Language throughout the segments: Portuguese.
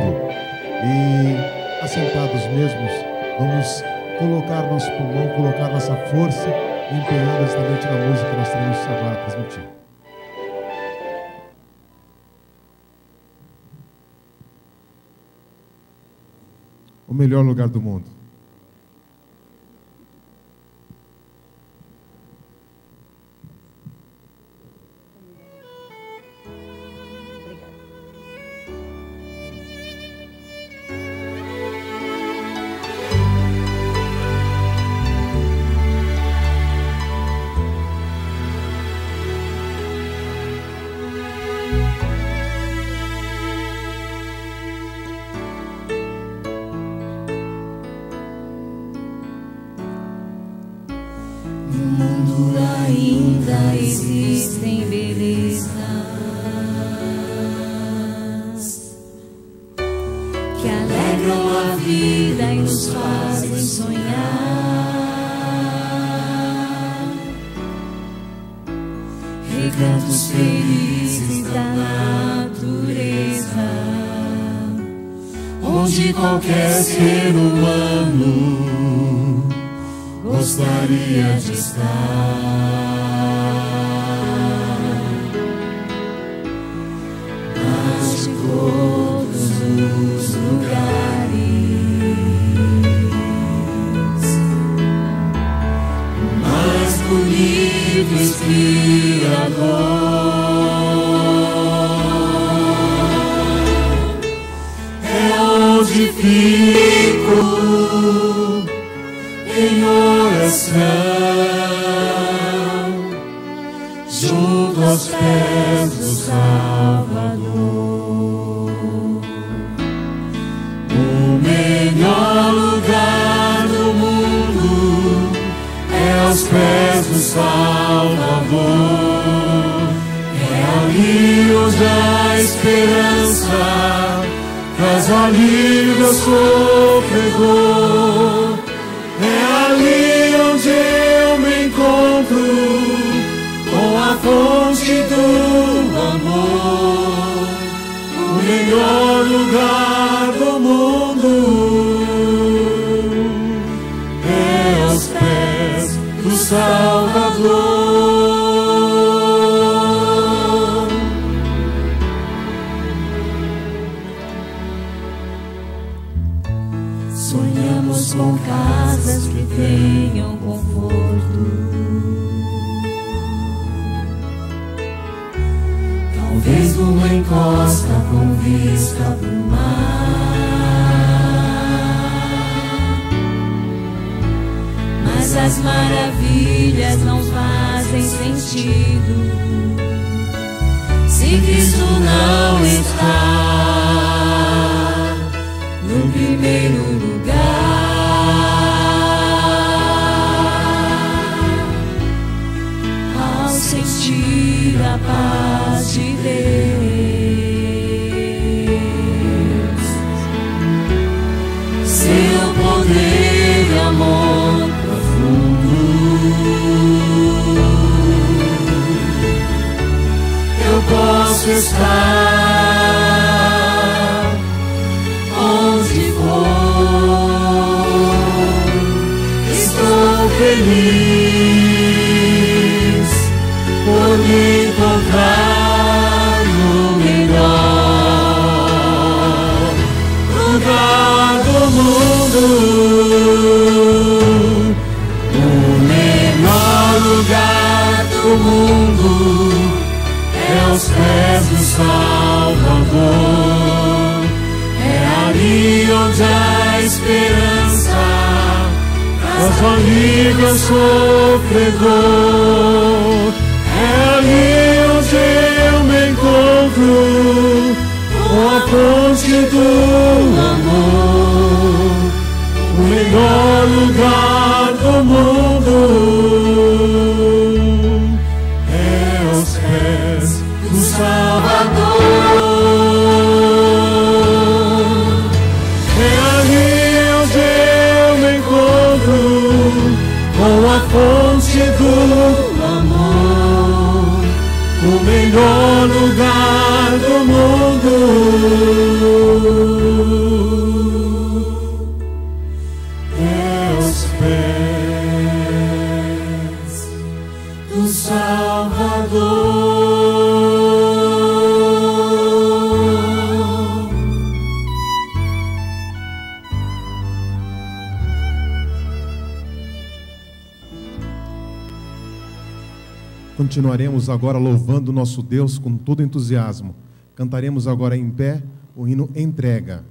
mundo. E assentados mesmos, vamos colocar nosso pulmão, colocar nossa força, empenhando esta noite na música que nós teremos agora a transmitir. O melhor lugar do mundo. Ainda existem belezas que alegram a vida e nos fazem sonhar. Recantos felizes da natureza, onde qualquer ser humano gostaria de estar. Mas de todos os lugares, o mais bonito inspirador é onde fico em oração, junto aos pés do Salvador. O melhor lugar do mundo é aos pés do Salvador. É ali onde a esperança traz alívio ao sofredor. É ali onde eu me encontro com a fonte do amor. O melhor lugar do mundo é aos pés do Salvador. Sonhamos com casas que tenham conforto, talvez numa encosta com vista pro mar. Mas as maravilhas não fazem sentido se Cristo não está no primeiro lugar. Ao sentir a paz de Deus, seu poder e amor profundo, eu posso estar onde for. Estou feliz por me encontrar no melhor lugar do mundo. O melhor lugar do mundo é aos pés do Salvador. É ali onde a esperança traz alívio ao sofredor. É ali onde eu me encontro com a fonte do amor. O melhor lugar do mundo é aos pés do Salvador. É ali onde eu me encontro com a fonte do amor. O melhor lugar do mundo continuaremos agora louvando o nosso Deus com todo entusiasmo. Cantaremos agora em pé o hino Entrega.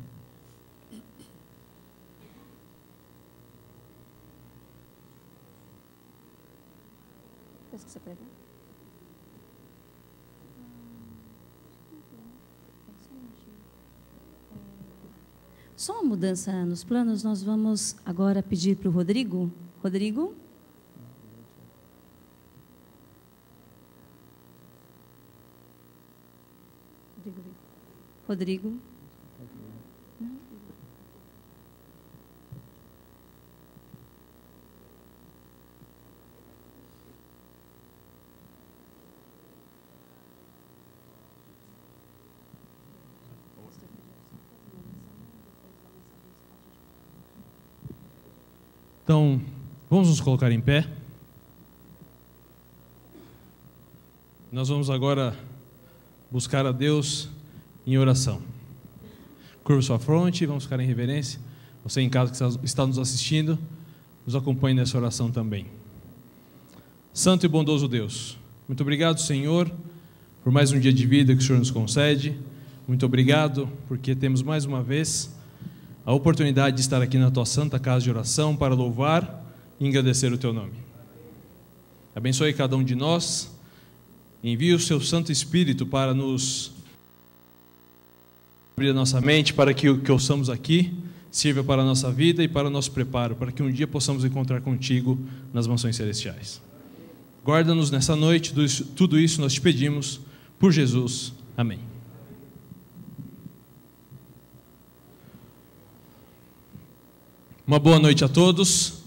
Só uma mudança nos planos, nós vamos agora pedir para o Rodrigo. Rodrigo? Rodrigo? Então, vamos nos colocar em pé. Nós vamos agora buscar a Deus em oração. Curva sua fronte e vamos ficar em reverência. Você em casa que está nos assistindo, nos acompanhe nessa oração também. Santo e bondoso Deus, muito obrigado, Senhor, por mais um dia de vida que o Senhor nos concede. Muito obrigado porque temos mais uma vez a oportunidade de estar aqui na Tua Santa Casa de Oração para louvar e engrandecer o Teu nome. Abençoe cada um de nós, envie o Seu Santo Espírito para nos abrir a nossa mente, para que o que ouçamos aqui sirva para a nossa vida e para o nosso preparo, para que um dia possamos encontrar contigo nas mansões celestiais. Guarda-nos nessa noite, tudo isso nós te pedimos, por Jesus. Amém. Uma boa noite a todos.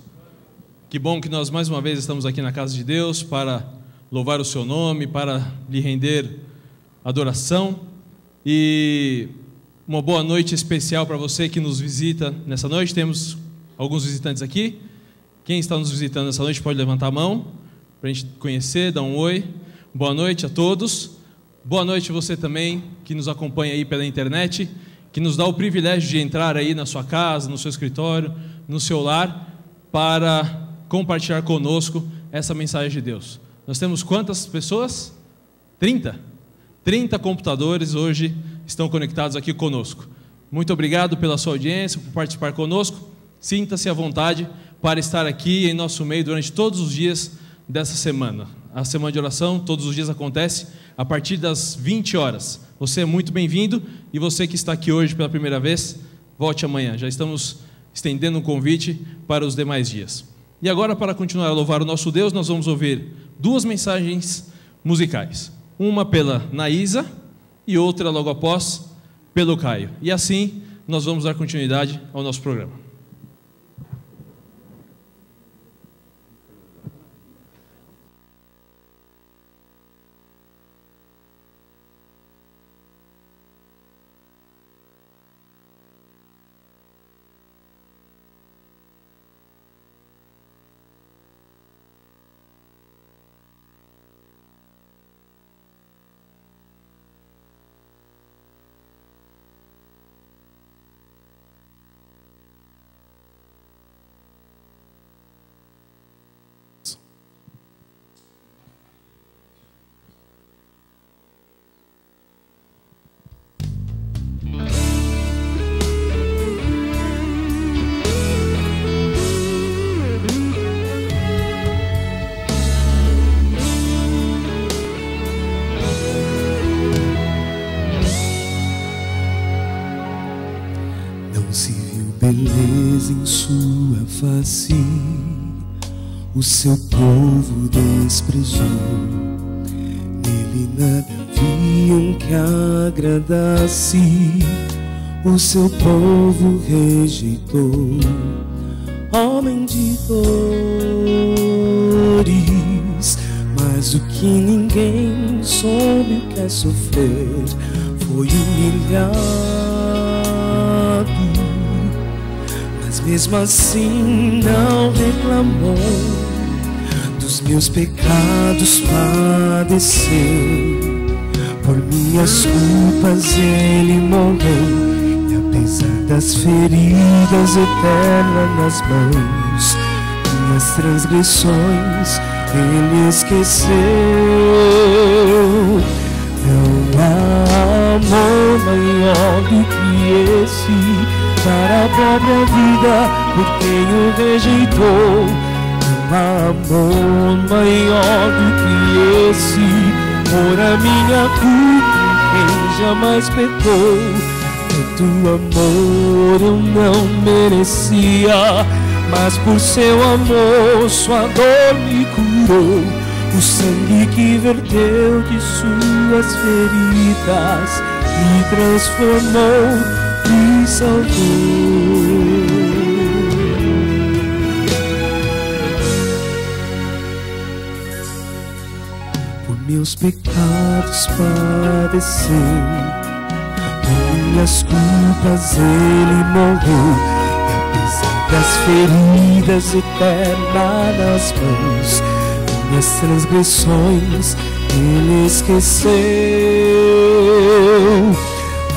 Que bom que nós mais uma vez estamos aqui na casa de Deus para louvar o seu nome, para lhe render adoração. E uma boa noite especial para você que nos visita nessa noite. Temos alguns visitantes aqui. Quem está nos visitando nessa noite pode levantar a mão para a gente conhecer, dar um oi. Boa noite a todos. Boa noite você também que nos acompanha aí pela internet, que nos dá o privilégio de entrar aí na sua casa, no seu escritório, no seu lar, para compartilhar conosco essa mensagem de Deus. Nós temos quantas pessoas? 30? 30 computadores hoje estão conectados aqui conosco. Muito obrigado pela sua audiência, por participar conosco. Sinta-se à vontade para estar aqui em nosso meio durante todos os dias dessa semana. A semana de oração, todos os dias acontece a partir das 20 horas. Você é muito bem-vindo e você que está aqui hoje pela primeira vez, volte amanhã. Já estamos estendendo um convite para os demais dias. E agora, para continuar a louvar o nosso Deus, nós vamos ouvir duas mensagens musicais. Uma pela Naísa e outra logo após pelo Caio. E assim nós vamos dar continuidade ao nosso programa. Beleza em sua face, o seu povo desprezou. Nele nada viam que agradasse, o seu povo rejeitou. Homem de dores, mas o que ninguém soube o que é sofrer foi humilhado. Mesmo assim não reclamou, dos meus pecados padeceu. Por minhas culpas ele morreu, e apesar das feridas eternas nas mãos, minhas transgressões Ele esqueceu. Não há amor maior do que esse, para a própria vida por quem o rejeitou. Não há amor maior do que esse, por a minha culpa quem jamais pecou. Tanto amor eu não merecia, mas por seu amor sua dor me curou. O sangue que verteu de suas feridas me transformou, me salvou. Por meus pecados padeceu, por minhas culpas ele morreu. Das feridas eternas nas mãos, minhas transgressões ele esqueceu.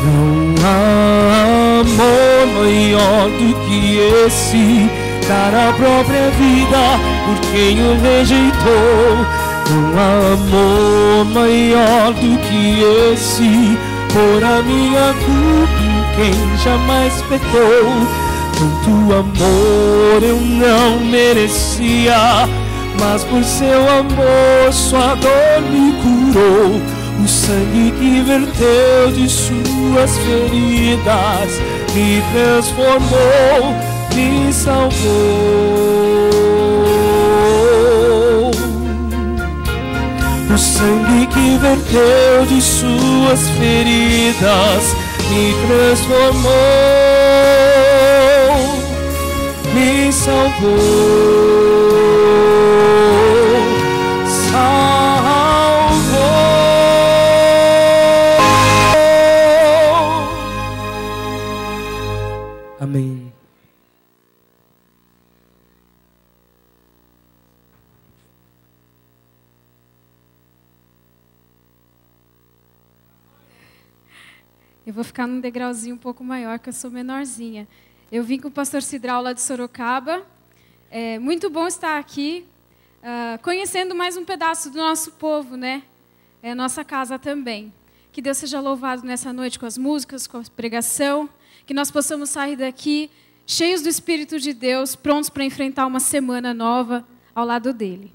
Não há amor maior do que esse, dar a própria vida por quem o rejeitou. Não há amor maior do que esse, por a minha culpa em quem jamais pecou. Tanto amor eu não merecia, mas por seu amor sua dor me curou. O sangue que verteu de suas feridas me transformou, me salvou. O sangue que verteu de suas feridas me transformou, me salvou, salvou. Amém. Eu vou ficar num degrauzinho um pouco maior, que eu sou menorzinha. Eu vim com o pastor Cidral lá de Sorocaba. É muito bom estar aqui, conhecendo mais um pedaço do nosso povo, né? É a nossa casa também. Que Deus seja louvado nessa noite com as músicas, com a pregação. Que nós possamos sair daqui cheios do Espírito de Deus, prontos para enfrentar uma semana nova ao lado dele.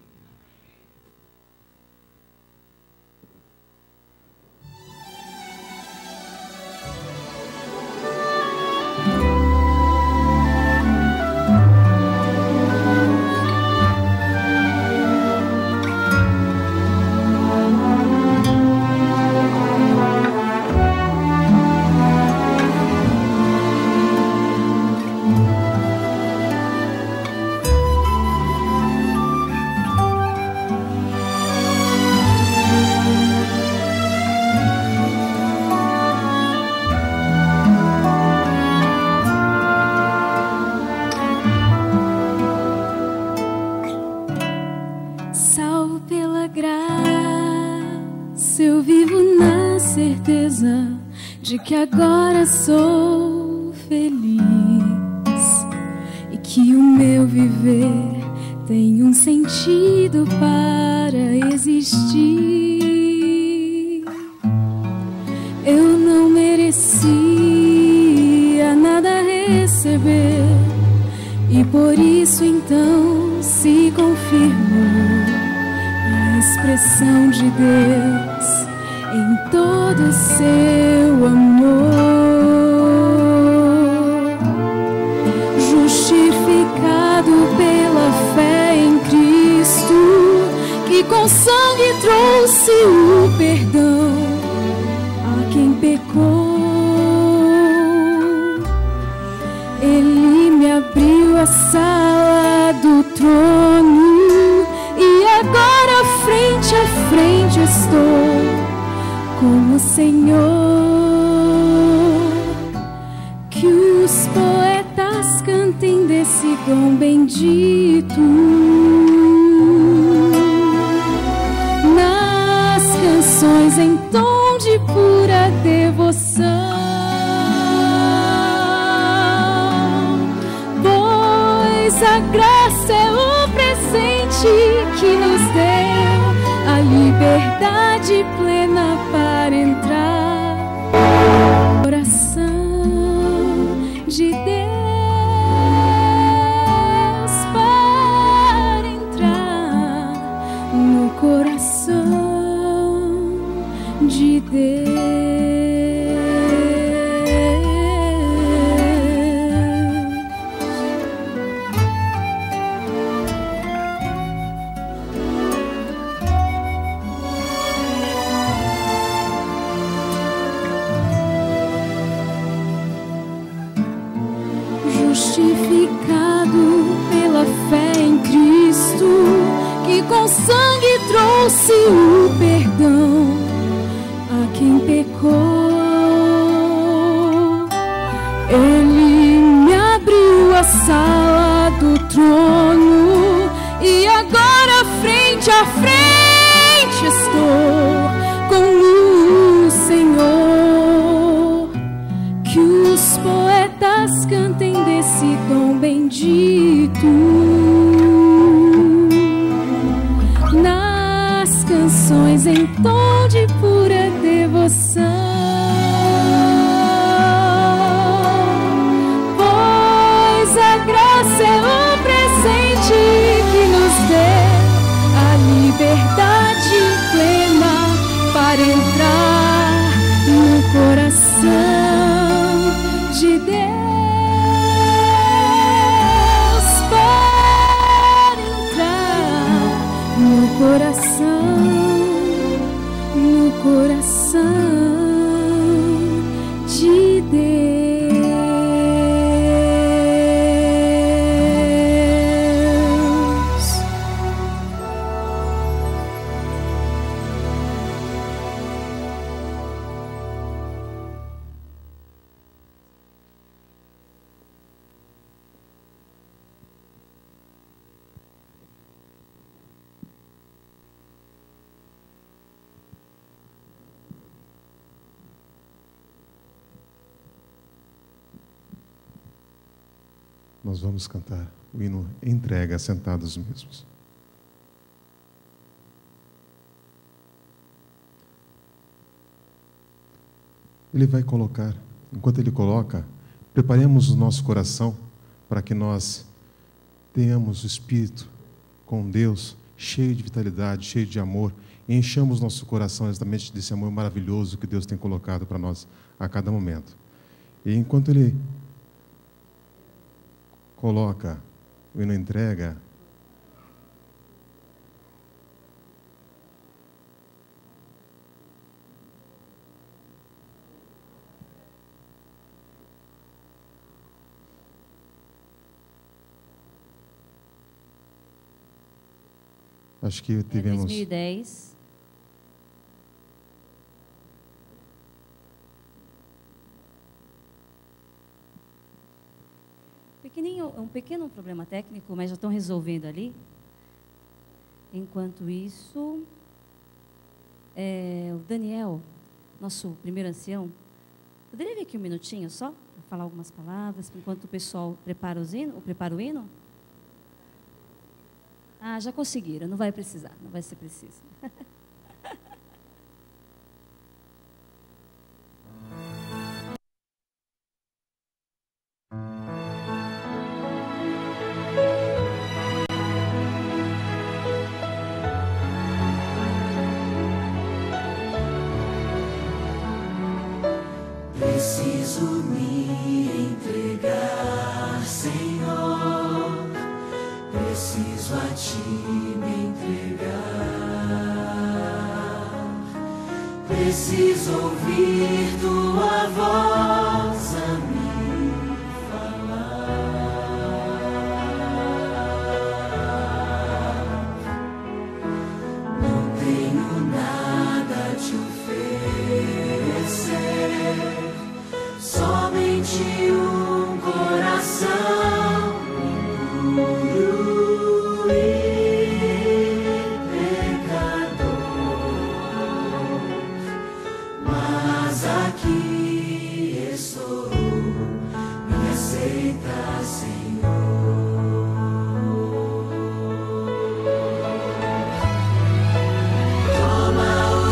De que agora sou feliz e que o meu viver tem um sentido para existir. Eu não merecia nada receber e por isso então se confirmou a expressão de Deus em todo o seu amor, justificado pela fé em Cristo, que com sangue trouxe o perdão a quem pecou. Ele me abriu a sala do trono e agora frente a frente estou com o Senhor. Que os poetas cantem desse dom bendito nas canções em tom de pura devoção, pois a graça é o presente que nos deu liberdade plena para entrar no coração de Deus, para entrar no coração de Deus. Justificado pela fé em Cristo, que com sangue trouxe o perdão a quem pecou. Ele me abriu a sala do trono e agora frente a frente estou com o Senhor. Que os poetas cantem desse dom bendito nas canções em tom de pura devoção, pois a graça é o presente que nos dê a liberdade plena para entrar no coração de Deus, para entrar no coração de Deus. Nós vamos cantar o hino Entrega, sentados mesmos. Ele vai colocar, enquanto Ele coloca, preparemos o nosso coração para que nós tenhamos o Espírito com Deus, cheio de vitalidade, cheio de amor, e enchamos nosso coração exatamente desse amor maravilhoso que Deus tem colocado para nós a cada momento. E enquanto Ele coloca o hino Entrega, acho que tivemos 2010. Um pequeno problema técnico, mas já estão resolvendo ali. Enquanto isso, o Daniel, nosso primeiro ancião, poderia vir aqui um minutinho só, para falar algumas palavras, enquanto o pessoal prepara o hino? Ah, já conseguiram, não vai precisar, não vai ser preciso. Preciso me entregar, Senhor. Preciso a Ti me entregar. Preciso ouvir Tua voz a me falar. Não tenho nada a Te oferecer, somente um coração impuro e pecador. Mas aqui estou, me aceita, Senhor. Toma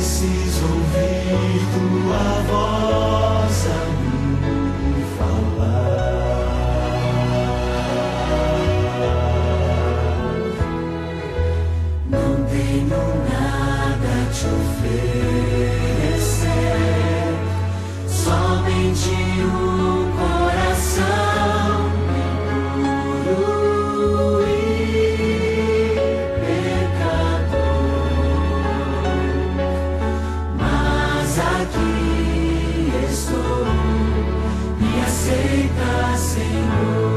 preciso ouvir tua voz a me falar. Não tenho nada a te oferecer, somente um coração impuro e pecador. Mas aqui estou, me aceita, Senhor.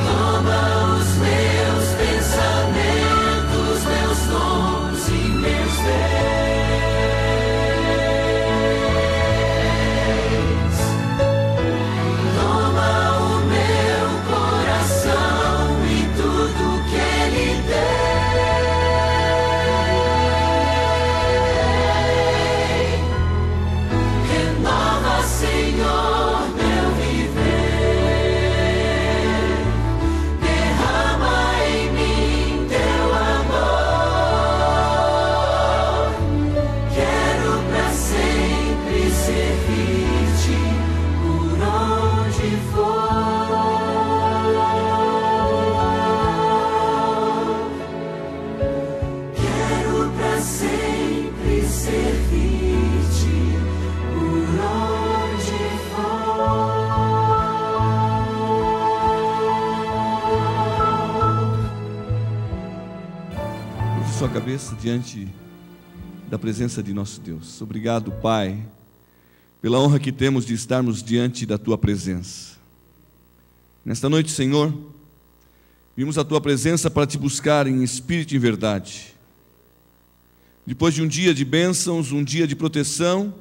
Toma os meus pensamentos, meus dons e meus bens. Toma o meu coração e tudo que ele tem. Renova, Senhor, meu viver. Derrama em mim teu amor. Quero pra sempre servir-te por onde for. Quero pra sempre servir-te por onde for. Curve sua cabeça diante da presença de nosso Deus. Obrigado, Pai, pela honra que temos de estarmos diante da Tua presença. Nesta noite, Senhor, vimos a Tua presença para Te buscar em espírito e em verdade. Depois de um dia de bênçãos, um dia de proteção,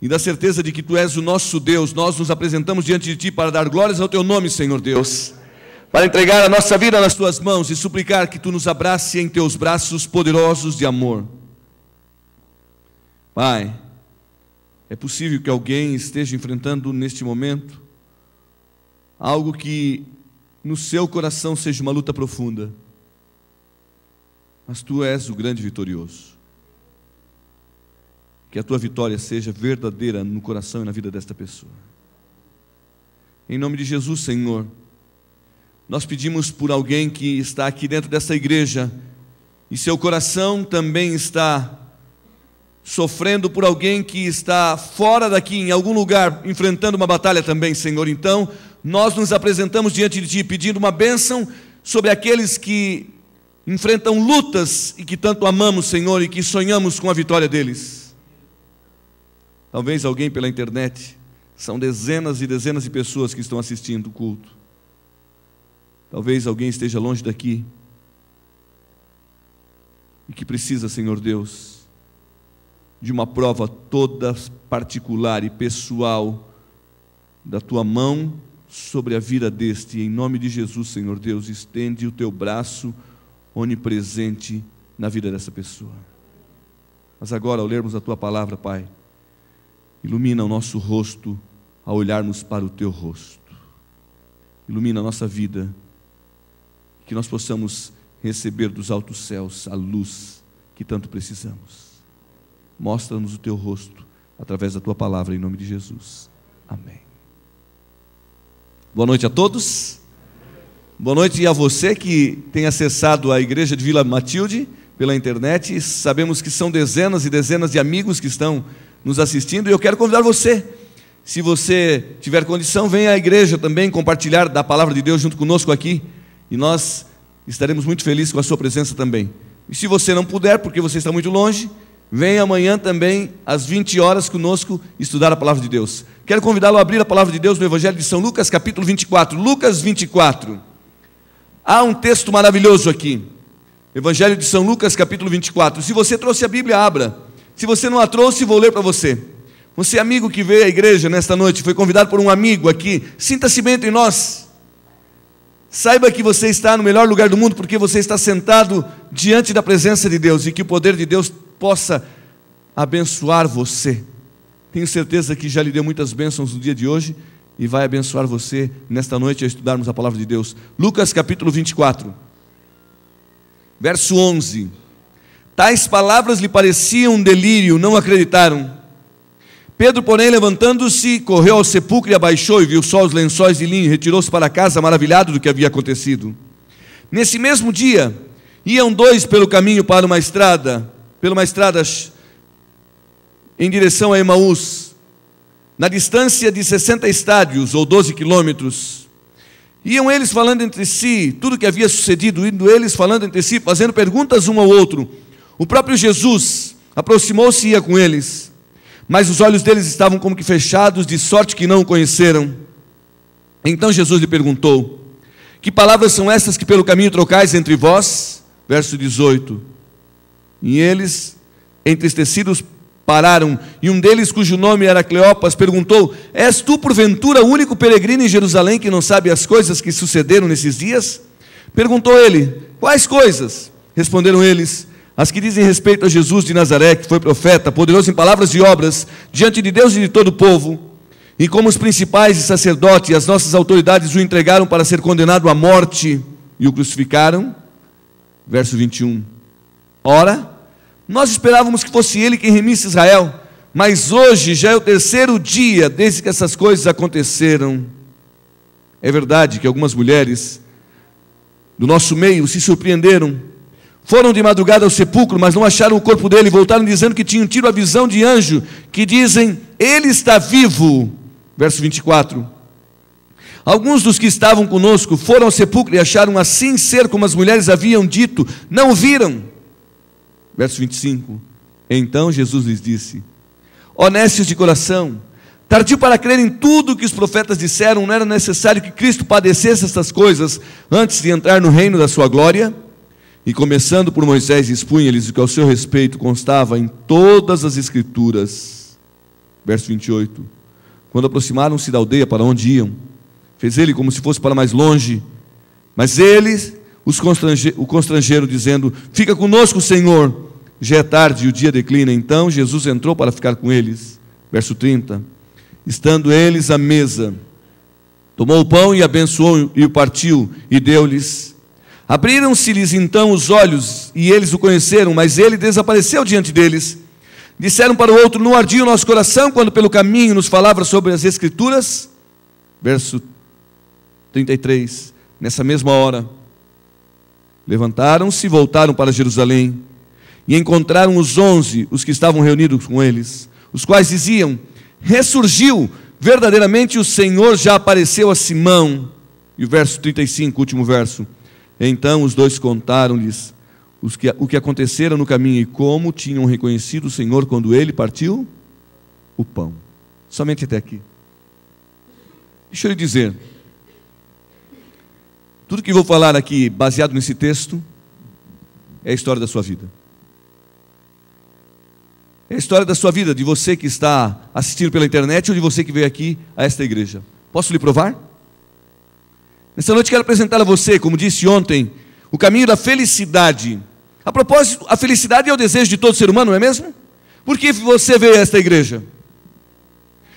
e da certeza de que Tu és o nosso Deus, nós nos apresentamos diante de Ti para dar glórias ao Teu nome, Senhor Deus, para entregar a nossa vida nas Tuas mãos e suplicar que Tu nos abrace em Teus braços poderosos de amor. Pai, é possível que alguém esteja enfrentando neste momento algo que no seu coração seja uma luta profunda, mas Tu és o grande vitorioso. Que a Tua vitória seja verdadeira no coração e na vida desta pessoa. Em nome de Jesus, Senhor, nós pedimos por alguém que está aqui dentro dessa igreja e seu coração também está sofrendo, por alguém que está fora daqui, em algum lugar, enfrentando uma batalha também, Senhor. Então, nós nos apresentamos diante de Ti, pedindo uma bênção sobre aqueles que enfrentam lutas e que tanto amamos, Senhor, e que sonhamos com a vitória deles. Talvez alguém pela internet, são dezenas e dezenas de pessoas que estão assistindo o culto. Talvez alguém esteja longe daqui e que precisa, Senhor Deus, de uma prova toda particular e pessoal da Tua mão sobre a vida deste. Em nome de Jesus, Senhor Deus, estende o Teu braço onipresente na vida dessa pessoa. Mas agora, ao lermos a Tua palavra, Pai, ilumina o nosso rosto ao olharmos para o Teu rosto. Ilumina a nossa vida, que nós possamos receber dos altos céus a luz que tanto precisamos. Mostra-nos o Teu rosto através da Tua palavra, em nome de Jesus. Amém. Boa noite a todos. Boa noite a você que tem acessado a igreja de Vila Matilde pela internet. Sabemos que são dezenas e dezenas de amigos que estão nos assistindo, e eu quero convidar você, se você tiver condição, venha à igreja também compartilhar da palavra de Deus junto conosco aqui, e nós estaremos muito felizes com a sua presença também. E se você não puder, porque você está muito longe, venha amanhã também, às 20 horas, conosco, estudar a palavra de Deus. Quero convidá-lo a abrir a palavra de Deus no Evangelho de São Lucas, capítulo 24. Lucas 24. Há um texto maravilhoso aqui. Evangelho de São Lucas, capítulo 24. Se você trouxe a Bíblia, abra. Se você não a trouxe, vou ler para você. Você, amigo que veio à igreja nesta noite, foi convidado por um amigo aqui, sinta-se bem entre nós. Saiba que você está no melhor lugar do mundo, porque você está sentado diante da presença de Deus, e que o poder de Deus possa abençoar você. Tenho certeza que já lhe deu muitas bênçãos no dia de hoje, e vai abençoar você nesta noite a estudarmos a palavra de Deus. Lucas capítulo 24. Verso 11. Tais palavras lhe pareciam um delírio, não acreditaram. Pedro, porém, levantando-se, correu ao sepulcro e abaixou, e viu só os lençóis de linho, e retirou-se para casa, maravilhado do que havia acontecido. Nesse mesmo dia, iam dois pelo caminho para uma estrada, em direção a Emaús, na distância de 60 estádios, ou 12 quilômetros. Iam eles falando entre si, tudo o que havia sucedido, indo eles falando entre si, fazendo perguntas um ao outro. O próprio Jesus aproximou-se e ia com eles, mas os olhos deles estavam como que fechados, de sorte que não o conheceram. Então Jesus lhe perguntou: que palavras são essas que pelo caminho trocais entre vós? Verso 18. E eles, entristecidos, pararam, e um deles, cujo nome era Cleopas, perguntou: és tu porventura o único peregrino em Jerusalém que não sabe as coisas que sucederam nesses dias? Perguntou ele: quais coisas? Responderam eles: as que dizem respeito a Jesus de Nazaré, que foi profeta, poderoso em palavras e obras, diante de Deus e de todo o povo, e como os principais e sacerdotes e as nossas autoridades o entregaram para ser condenado à morte e o crucificaram. Verso 21. Ora, nós esperávamos que fosse ele quem remisse Israel, mas hoje já é o terceiro dia desde que essas coisas aconteceram. É verdade que algumas mulheres do nosso meio se surpreenderam. Foram de madrugada ao sepulcro, mas não acharam o corpo dele, e voltaram dizendo que tinham tido a visão de anjo, que dizem: ele está vivo. Verso 24. Alguns dos que estavam conosco foram ao sepulcro e acharam assim ser como as mulheres haviam dito, não o viram. Verso 25. Então Jesus lhes disse: honestos de coração, tardio para crer em tudo que os profetas disseram, não era necessário que Cristo padecesse estas coisas antes de entrar no reino da sua glória? E começando por Moisés, expunha-lhes o que ao seu respeito constava em todas as Escrituras. Verso 28. Quando aproximaram-se da aldeia para onde iam, fez ele como se fosse para mais longe, mas eles o constrangeram, dizendo: fica conosco, Senhor, já é tarde e o dia declina. Então Jesus entrou para ficar com eles. Verso 30. Estando eles à mesa, tomou o pão e abençoou e o partiu e deu-lhes. Abriram-se-lhes então os olhos e eles o conheceram, mas ele desapareceu diante deles. Disseram para o outro: não ardia o nosso coração quando pelo caminho nos falava sobre as Escrituras? Verso 33. Nessa mesma hora, levantaram-se e voltaram para Jerusalém, e encontraram os 11, os que estavam reunidos com eles, os quais diziam: ressurgiu, verdadeiramente o Senhor já apareceu a Simão. E o verso 35, último verso. Então os dois contaram-lhes o que acontecera no caminho e como tinham reconhecido o Senhor quando ele partiu o pão. Somente até aqui. Deixa eu lhe dizer, tudo que vou falar aqui, baseado nesse texto, é a história da sua vida. É a história da sua vida, de você que está assistindo pela internet ou de você que veio aqui a esta igreja. Posso lhe provar? Nessa noite quero apresentar a você, como disse ontem, o caminho da felicidade. A propósito, a felicidade é o desejo de todo ser humano, não é mesmo? Por que você veio a esta igreja?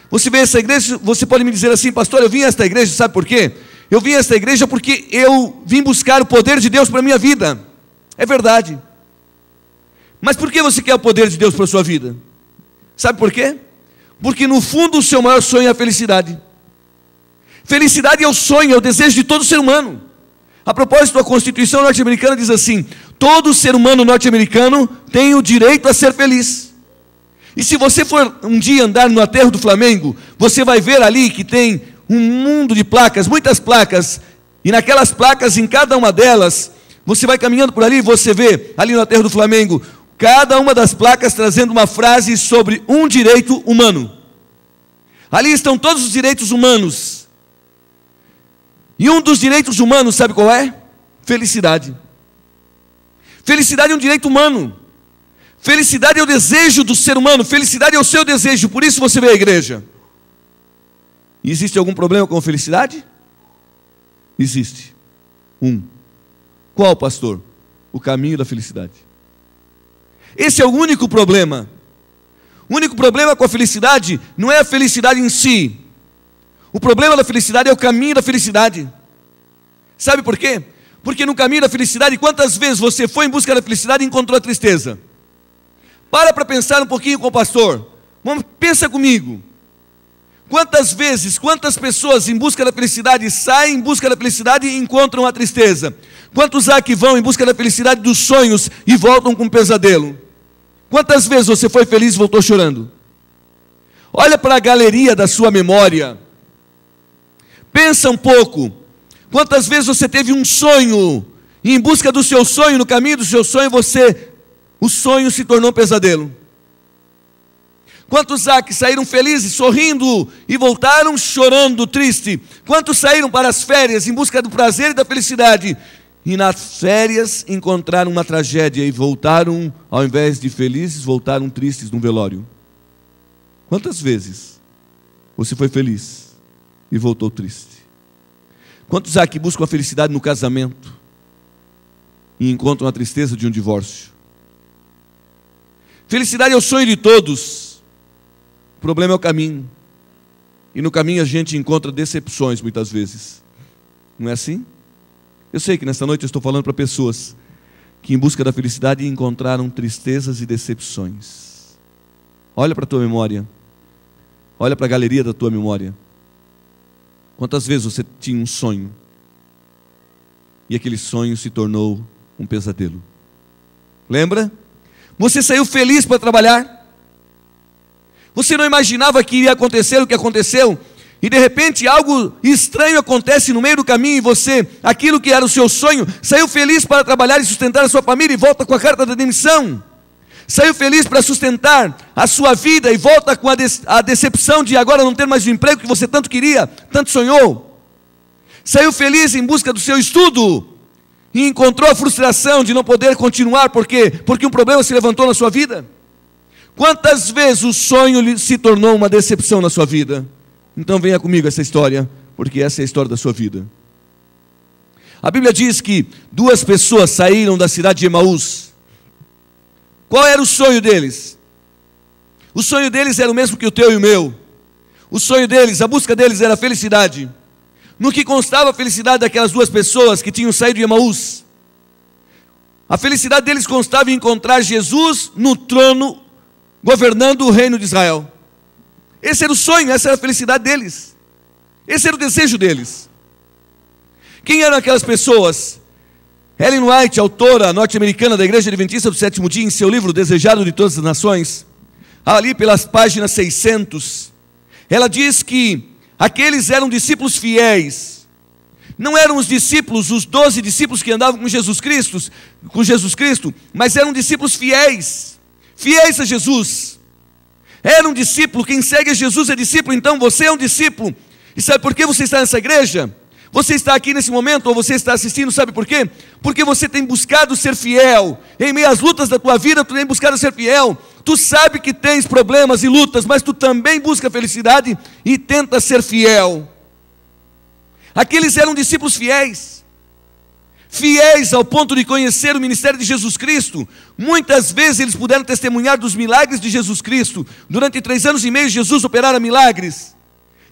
Você veio a esta igreja, você pode me dizer assim: pastor, eu vim a esta igreja, sabe por quê? Eu vim a esta igreja porque eu vim buscar o poder de Deus para a minha vida. É verdade. Mas por que você quer o poder de Deus para a sua vida? Sabe por quê? Porque no fundo o seu maior sonho é a felicidade. Felicidade é o sonho, é o desejo de todo ser humano. A propósito, a Constituição norte-americana diz assim: todo ser humano norte-americano tem o direito a ser feliz. E se você for um dia andar no aterro do Flamengo, você vai ver ali que tem um mundo de placas, muitas placas, e naquelas placas, em cada uma delas, você vai caminhando por ali e você vê, ali no aterro do Flamengo, cada uma das placas trazendo uma frase sobre um direito humano. Ali estão todos os direitos humanos. E um dos direitos humanos, sabe qual é? Felicidade. Felicidade é um direito humano. Felicidade é o desejo do ser humano. Felicidade é o seu desejo. Por isso você veio à igreja. E existe algum problema com a felicidade? Existe. Qual, pastor? O caminho da felicidade. Esse é o único problema. O único problema com a felicidade não é a felicidade em si. O problema da felicidade é o caminho da felicidade. Sabe por quê? Porque no caminho da felicidade, quantas vezes você foi em busca da felicidade e encontrou a tristeza? Para pensar um pouquinho com o pastor. Pensa comigo. Quantas vezes, quantas pessoas em busca da felicidade saem em busca da felicidade e encontram a tristeza? Quantos há que vão em busca da felicidade dos sonhos e voltam com um pesadelo? Quantas vezes você foi feliz e voltou chorando? Olha para a galeria da sua memória. Pensa um pouco. Quantas vezes você teve um sonho e em busca do seu sonho, no caminho do seu sonho, o sonho se tornou um pesadelo? Quantos há que saíram felizes, sorrindo e voltaram chorando, triste? Quantos saíram para as férias em busca do prazer e da felicidade e nas férias encontraram uma tragédia e voltaram, ao invés de felizes, voltaram tristes num velório? Quantas vezes você foi feliz e voltou triste? Quantos há que buscam a felicidade no casamento e encontram a tristeza de um divórcio? Felicidade é o sonho de todos. O problema é o caminho. E no caminho a gente encontra decepções muitas vezes. Não é assim? Eu sei que nesta noite eu estou falando para pessoas que em busca da felicidade encontraram tristezas e decepções. Olha para a tua memória. Olha para a galeria da tua memória. Quantas vezes você tinha um sonho e aquele sonho se tornou um pesadelo? Lembra? Você saiu feliz para trabalhar. Você não imaginava que iria acontecer o que aconteceu. E de repente algo estranho acontece no meio do caminho. E você, aquilo que era o seu sonho, saiu feliz para trabalhar e sustentar a sua família e volta com a carta da demissão. Saiu feliz para sustentar a sua vida e volta com a decepção de agora não ter mais o emprego que você tanto queria, tanto sonhou. Saiu feliz em busca do seu estudo e encontrou a frustração de não poder continuar. Por quê? Porque um problema se levantou na sua vida. Quantas vezes o sonho se tornou uma decepção na sua vida? Então venha comigo essa história, porque essa é a história da sua vida. A Bíblia diz que 2 pessoas saíram da cidade de Emaús. Qual era o sonho deles? O sonho deles era o mesmo que o teu e o meu. O sonho deles, a busca deles era a felicidade. No que constava a felicidade daquelas 2 pessoas que tinham saído de Emaús? A felicidade deles constava em encontrar Jesus no trono, governando o reino de Israel. Esse era o sonho, essa era a felicidade deles. Esse era o desejo deles. Quem eram aquelas pessoas? Ellen White, autora norte-americana da Igreja Adventista do Sétimo Dia, em seu livro Desejado de Todas as Nações, ali pelas páginas 600, ela diz que aqueles eram discípulos fiéis. Não eram os discípulos, os 12 discípulos que andavam com Jesus Cristo, mas eram discípulos fiéis, fiéis a Jesus. Era um discípulo, quem segue a Jesus é discípulo, então você é um discípulo. E sabe por que você está nessa igreja? Você está aqui nesse momento, ou você está assistindo, sabe por quê? Porque você tem buscado ser fiel. Em meio às lutas da tua vida, tu tem buscado ser fiel. Tu sabe que tens problemas e lutas, mas tu também busca felicidade e tenta ser fiel. Aqueles eram discípulos fiéis. Fiéis ao ponto de conhecer o ministério de Jesus Cristo. Muitas vezes eles puderam testemunhar dos milagres de Jesus Cristo. Durante 3 anos e meio Jesus operara milagres.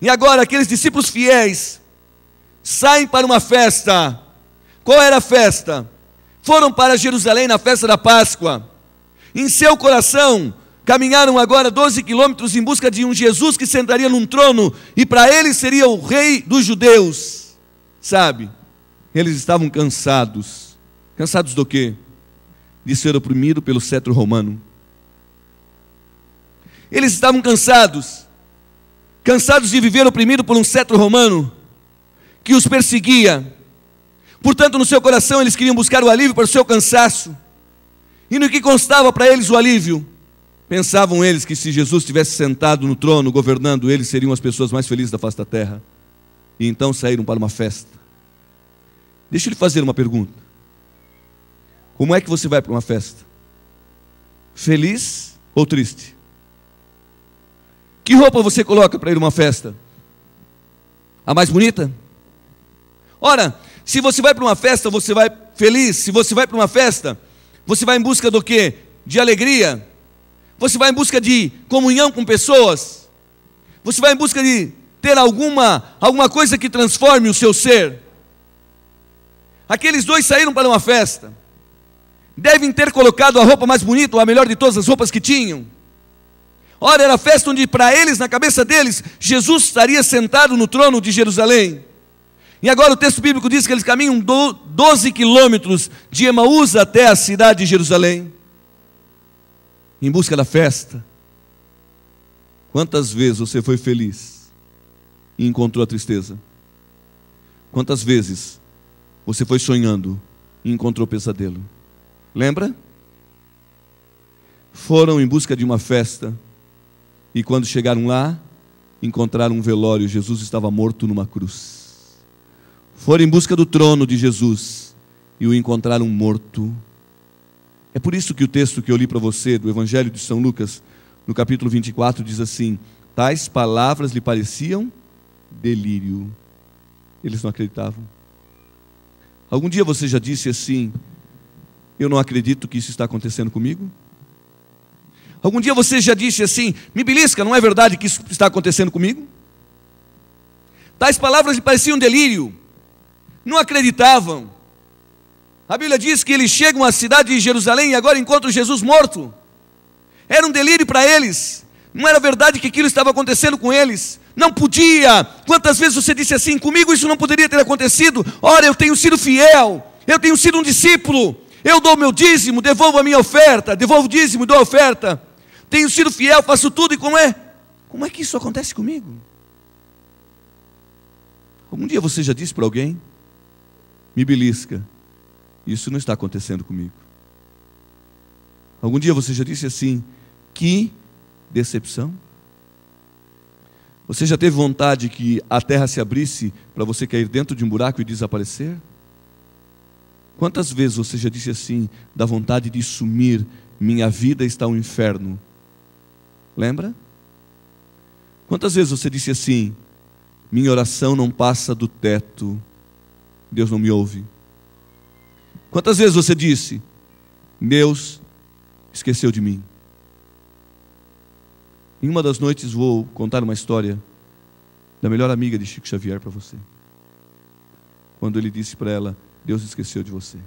E agora aqueles discípulos fiéis saem para uma festa. Qual era a festa? Foram para Jerusalém na festa da Páscoa. Em seu coração caminharam agora 12 quilômetros em busca de um Jesus que sentaria num trono e para eles seria o rei dos judeus. Sabe? Eles estavam cansados. Cansados do quê? De ser oprimido pelo cetro romano. Eles estavam cansados. Cansados de viver oprimido por um cetro romano que os perseguia. Portanto, no seu coração eles queriam buscar o alívio para o seu cansaço. E no que constava para eles o alívio? Pensavam eles que se Jesus estivesse sentado no trono, governando, eles seriam as pessoas mais felizes da face da terra. E então saíram para uma festa. Deixa eu lhe fazer uma pergunta. Como é que você vai para uma festa? Feliz ou triste? Que roupa você coloca para ir a uma festa? A mais bonita? Ora, se você vai para uma festa, você vai feliz. Se você vai para uma festa, você vai em busca do quê? De alegria. Você vai em busca de comunhão com pessoas. Você vai em busca de ter alguma coisa que transforme o seu ser. Aqueles dois saíram para uma festa. Devem ter colocado a roupa mais bonita, ou a melhor de todas as roupas que tinham. Ora, era a festa onde, para eles, na cabeça deles, Jesus estaria sentado no trono de Jerusalém. E agora o texto bíblico diz que eles caminham 12 quilômetros de Emaús até a cidade de Jerusalém, em busca da festa. Quantas vezes você foi feliz e encontrou a tristeza? Quantas vezes você foi sonhando e encontrou pesadelo? Lembra? Foram em busca de uma festa e quando chegaram lá, encontraram um velório. Jesus estava morto numa cruz. Foram em busca do trono de Jesus e o encontraram morto. É por isso que o texto que eu li para você, do Evangelho de São Lucas, no capítulo 24, diz assim: tais palavras lhe pareciam delírio. Eles não acreditavam. Algum dia você já disse assim: eu não acredito que isso está acontecendo comigo? Algum dia você já disse assim: me belisca, não é verdade que isso está acontecendo comigo? Tais palavras lhe pareciam delírio. Não acreditavam. A Bíblia diz que eles chegam à cidade de Jerusalém e agora encontram Jesus morto. Era um delírio para eles. Não era verdade que aquilo estava acontecendo com eles. Não podia. Quantas vezes você disse assim: comigo isso não poderia ter acontecido? Ora, eu tenho sido fiel, eu tenho sido um discípulo, eu dou meu dízimo, devolvo a minha oferta, devolvo o dízimo e dou a oferta, tenho sido fiel, faço tudo. E como é que isso acontece comigo? Algum dia você já disse para alguém: me belisca, isso não está acontecendo comigo? Algum dia você já disse assim: que decepção? Você já teve vontade que a terra se abrisse para você cair dentro de um buraco e desaparecer? Quantas vezes você já disse assim: dá vontade de sumir, minha vida está um inferno? Lembra? Quantas vezes você disse assim: minha oração não passa do teto, Deus não me ouve? Quantas vezes você disse: Deus esqueceu de mim? Em uma das noites vou contar uma história da melhor amiga de Chico Xavier para você. Quando ele disse para ela: Deus esqueceu de você.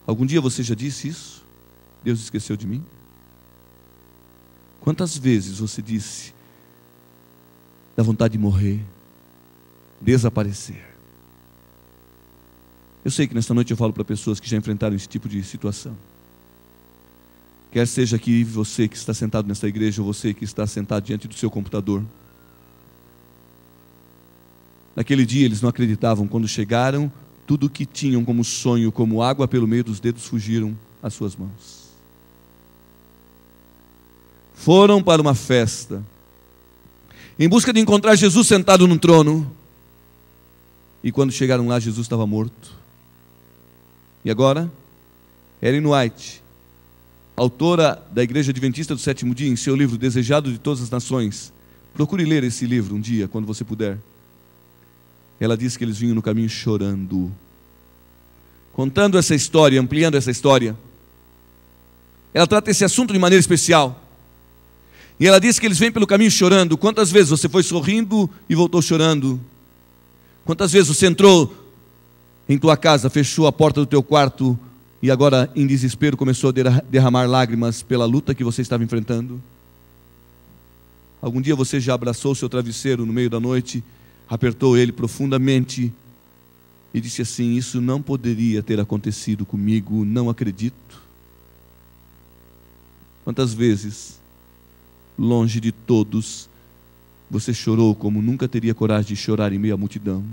Algum dia você já disse isso? Deus esqueceu de mim? Quantas vezes você disse: dá vontade de morrer, desaparecer? Eu sei que nesta noite eu falo para pessoas que já enfrentaram esse tipo de situação. Quer seja aqui você que está sentado nesta igreja, ou você que está sentado diante do seu computador. Naquele dia eles não acreditavam. Quando chegaram, tudo o que tinham como sonho, como água pelo meio dos dedos, fugiram às suas mãos. Foram para uma festa, em busca de encontrar Jesus sentado no trono. E quando chegaram lá, Jesus estava morto. E agora, Ellen White, autora da Igreja Adventista do Sétimo Dia, em seu livro Desejado de Todas as Nações, procure ler esse livro um dia, quando você puder. Ela diz que eles vinham no caminho chorando, contando essa história, ampliando essa história. Ela trata esse assunto de maneira especial. E ela diz que eles vêm pelo caminho chorando. Quantas vezes você foi sorrindo e voltou chorando? Quantas vezes você entrou em tua casa, fechou a porta do teu quarto e agora em desespero começou a derramar lágrimas pela luta que você estava enfrentando? Algum dia você já abraçou o seu travesseiro no meio da noite, apertou ele profundamente e disse assim: isso não poderia ter acontecido comigo, não acredito? Quantas vezes, longe de todos, você chorou como nunca teria coragem de chorar em meio à multidão,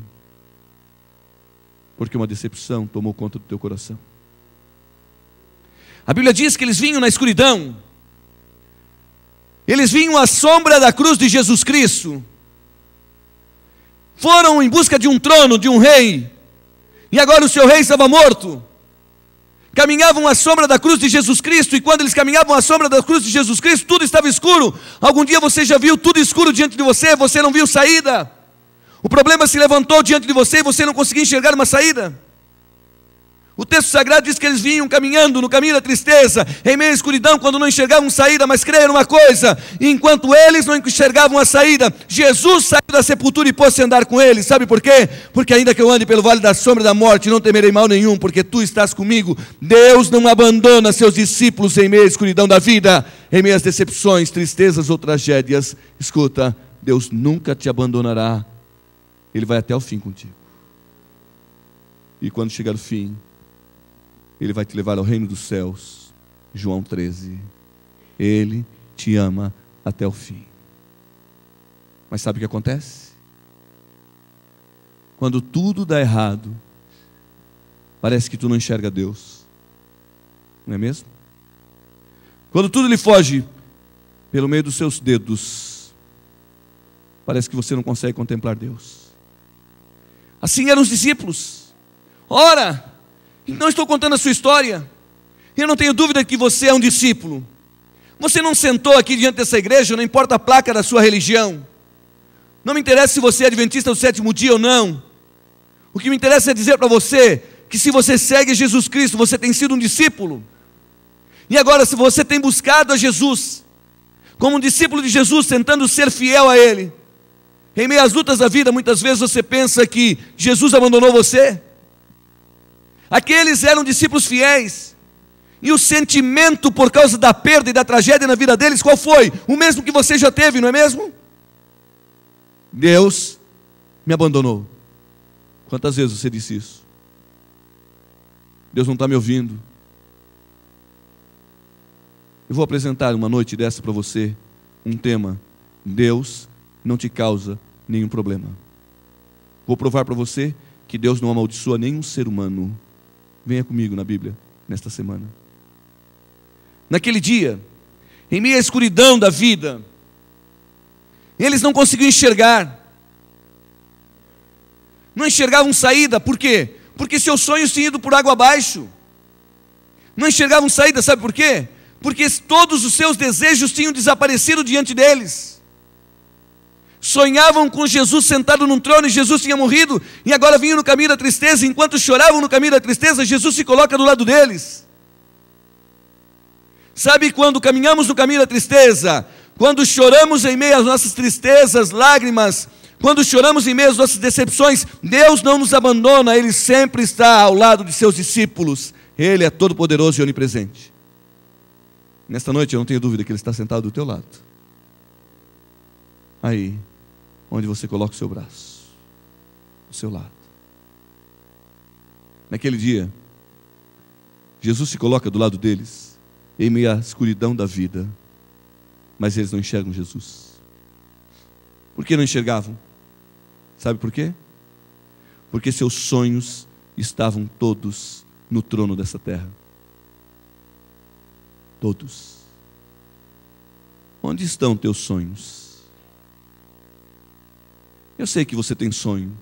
porque uma decepção tomou conta do teu coração? A Bíblia diz que eles vinham na escuridão, eles vinham à sombra da cruz de Jesus Cristo, foram em busca de um trono, de um rei, e agora o seu rei estava morto. Caminhavam à sombra da cruz de Jesus Cristo, e quando eles caminhavam à sombra da cruz de Jesus Cristo, tudo estava escuro. Algum dia você já viu tudo escuro diante de você, você não viu saída? O problema se levantou diante de você e você não conseguia enxergar uma saída? O texto sagrado diz que eles vinham caminhando no caminho da tristeza, em meio à escuridão, quando não enxergavam saída, mas creram uma coisa: enquanto eles não enxergavam a saída, Jesus saiu da sepultura e pôs-se a andar com eles. Sabe por quê? Porque ainda que eu ande pelo vale da sombra da morte, não temerei mal nenhum, porque tu estás comigo. Deus não abandona seus discípulos em meio à escuridão da vida, em meio às decepções, tristezas ou tragédias. Escuta, Deus nunca te abandonará, Ele vai até o fim contigo. E quando chegar o fim, Ele vai te levar ao reino dos céus. João 13. Ele te ama até o fim. Mas sabe o que acontece? Quando tudo dá errado, parece que tu não enxerga Deus. Não é mesmo? Quando tudo lhe foge pelo meio dos seus dedos, parece que você não consegue contemplar Deus. Assim eram os discípulos. Ora, não estou contando a sua história. Eu não tenho dúvida que você é um discípulo. Você não sentou aqui diante dessa igreja, não importa a placa da sua religião. Não me interessa se você é adventista do sétimo dia ou não. O que me interessa é dizer para você que se você segue Jesus Cristo, você tem sido um discípulo. E agora, se você tem buscado a Jesus, como um discípulo de Jesus, tentando ser fiel a Ele, em meio às lutas da vida, muitas vezes você pensa que Jesus abandonou você. Aqueles eram discípulos fiéis, e o sentimento por causa da perda e da tragédia na vida deles, qual foi? O mesmo que você já teve, não é mesmo? Deus me abandonou. Quantas vezes você disse isso? Deus não está me ouvindo. Eu vou apresentar uma noite dessa para você, um tema: Deus não te causa nenhum problema. Vou provar para você que Deus não amaldiçoa nenhum ser humano. Venha comigo na Bíblia, nesta semana. Naquele dia, em meio à escuridão da vida, eles não conseguiam enxergar. Não enxergavam saída. Por quê? Porque seus sonhos tinham ido por água abaixo. Não enxergavam saída, sabe por quê? Porque todos os seus desejos tinham desaparecido diante deles. Sonhavam com Jesus sentado num trono e Jesus tinha morrido, e agora vinham no caminho da tristeza. Enquanto choravam no caminho da tristeza, Jesus se coloca do lado deles. Sabe quando caminhamos no caminho da tristeza? Quando choramos em meio às nossas tristezas, lágrimas, quando choramos em meio às nossas decepções, Deus não nos abandona, Ele sempre está ao lado de seus discípulos. Ele é todo poderoso e onipresente. Nesta noite eu não tenho dúvida que Ele está sentado do teu lado. Aí, onde você coloca o seu braço, do seu lado. Naquele dia, Jesus se coloca do lado deles, em meio à escuridão da vida, mas eles não enxergam Jesus. Por que não enxergavam? Sabe por quê? Porque seus sonhos estavam todos no trono dessa terra. Todos. Onde estão teus sonhos? Eu sei que você tem sonho.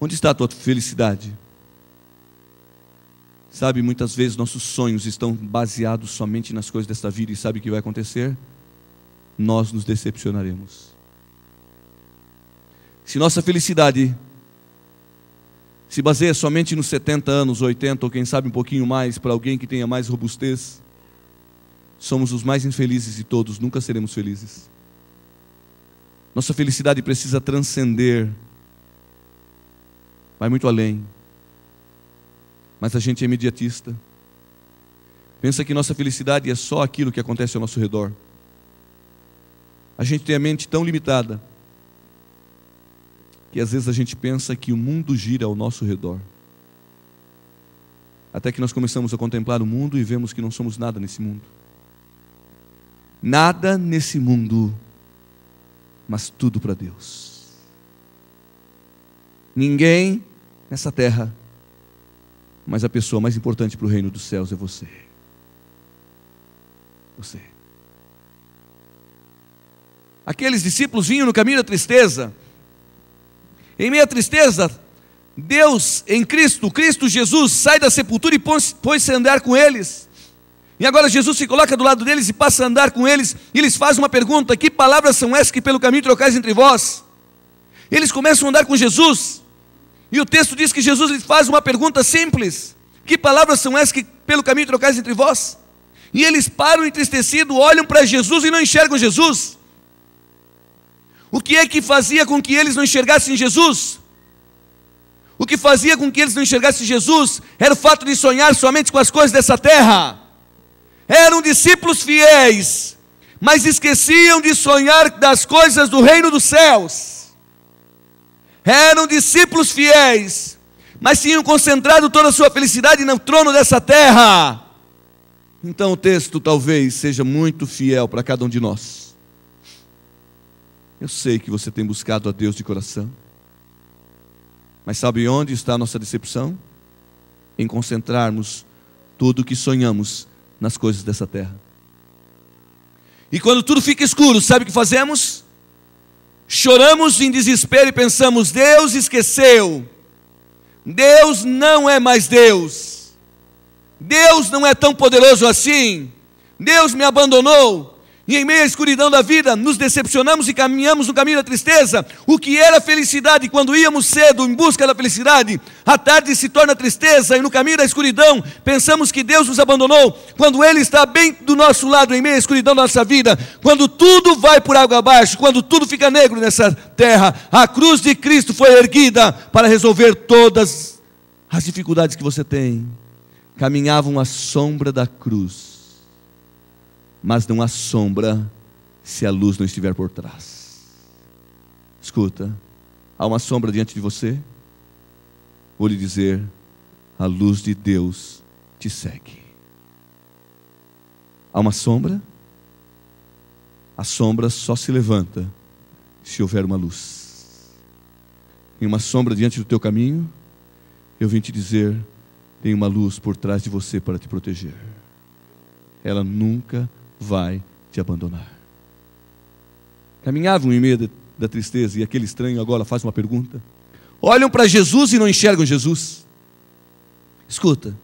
Onde está a tua felicidade? Sabe, muitas vezes nossos sonhos estão baseados somente nas coisas desta vida, e sabe o que vai acontecer? Nós nos decepcionaremos. Se nossa felicidade se baseia somente nos 70 anos, 80, ou quem sabe um pouquinho mais, para alguém que tenha mais robustez, somos os mais infelizes de todos, nunca seremos felizes. Nossa felicidade precisa transcender, vai muito além. Mas a gente é imediatista. Pensa que nossa felicidade é só aquilo que acontece ao nosso redor. A gente tem a mente tão limitada que às vezes a gente pensa que o mundo gira ao nosso redor. Até que nós começamos a contemplar o mundo e vemos que não somos nada nesse mundo. Nada nesse mundo, mas tudo para Deus. Ninguém nessa terra, mas a pessoa mais importante para o reino dos céus é você. Você. Aqueles discípulos vinham no caminho da tristeza. Em meio à tristeza, Deus em Cristo Jesus sai da sepultura e põe-se a andar com eles. E agora Jesus se coloca do lado deles e passa a andar com eles. E eles fazem uma pergunta: que palavras são essas que pelo caminho trocais entre vós? Eles começam a andar com Jesus. E o texto diz que Jesus lhe faz uma pergunta simples: que palavras são essas que pelo caminho trocais entre vós? E eles param entristecidos, olham para Jesus e não enxergam Jesus. O que é que fazia com que eles não enxergassem Jesus? O que fazia com que eles não enxergassem Jesus era o fato de sonhar somente com as coisas dessa terra. Eram discípulos fiéis, mas esqueciam de sonhar das coisas do reino dos céus. Eram discípulos fiéis, mas tinham concentrado toda a sua felicidade no trono dessa terra. Então o texto talvez seja muito fiel para cada um de nós. Eu sei que você tem buscado a Deus de coração, mas sabe onde está a nossa decepção? Em concentrarmos tudo o que sonhamos nas coisas dessa terra. E quando tudo fica escuro, sabe o que fazemos? Choramos em desespero e pensamos: Deus esqueceu. Deus não é mais Deus. Deus não é tão poderoso assim. Deus me abandonou. E em meio à escuridão da vida, nos decepcionamos e caminhamos no caminho da tristeza. O que era felicidade quando íamos cedo em busca da felicidade, à tarde se torna tristeza, e no caminho da escuridão, pensamos que Deus nos abandonou, quando Ele está bem do nosso lado, em meio à escuridão da nossa vida. Quando tudo vai por água abaixo, quando tudo fica negro nessa terra, a cruz de Cristo foi erguida para resolver todas as dificuldades que você tem. Caminhavam à sombra da cruz, mas não há sombra se a luz não estiver por trás. Escuta, há uma sombra diante de você? Vou lhe dizer: a luz de Deus te segue. Há uma sombra? A sombra só se levanta se houver uma luz. Tem uma sombra diante do teu caminho? Eu vim te dizer: tem uma luz por trás de você para te proteger. Ela nunca vai te abandonar. Caminhavam em meio da tristeza, e aquele estranho agora faz uma pergunta. Olham para Jesus e não enxergam Jesus. Escuta,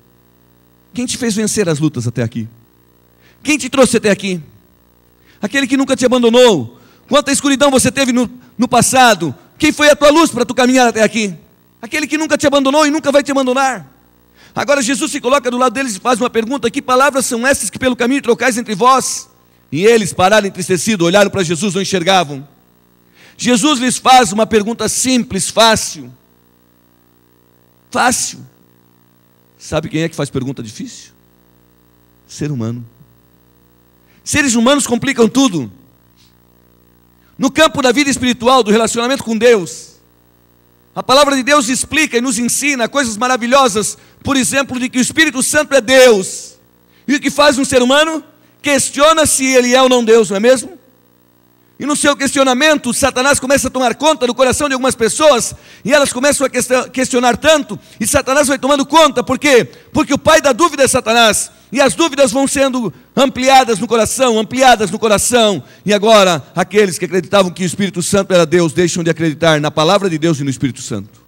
quem te fez vencer as lutas até aqui? Quem te trouxe até aqui? Aquele que nunca te abandonou. Quanta escuridão você teve no passado? Quem foi a tua luz para tu caminhar até aqui? Aquele que nunca te abandonou e nunca vai te abandonar. Agora Jesus se coloca do lado deles e faz uma pergunta: que palavras são essas que pelo caminho trocais entre vós? E eles pararam entristecidos, olharam para Jesus, não enxergavam. Jesus lhes faz uma pergunta simples, fácil. Fácil. Sabe quem é que faz pergunta difícil? Ser humano. Seres humanos complicam tudo. No campo da vida espiritual, do relacionamento com Deus, a palavra de Deus explica e nos ensina coisas maravilhosas. Por exemplo, de que o Espírito Santo é Deus. E o que faz um ser humano? Questiona se ele é ou não Deus, não é mesmo? E no seu questionamento, Satanás começa a tomar conta do coração de algumas pessoas, e elas começam a questionar tanto, e Satanás vai tomando conta. Por quê? Porque o pai da dúvida é Satanás, e as dúvidas vão sendo ampliadas no coração, e agora aqueles que acreditavam que o Espírito Santo era Deus, deixam de acreditar na palavra de Deus e no Espírito Santo,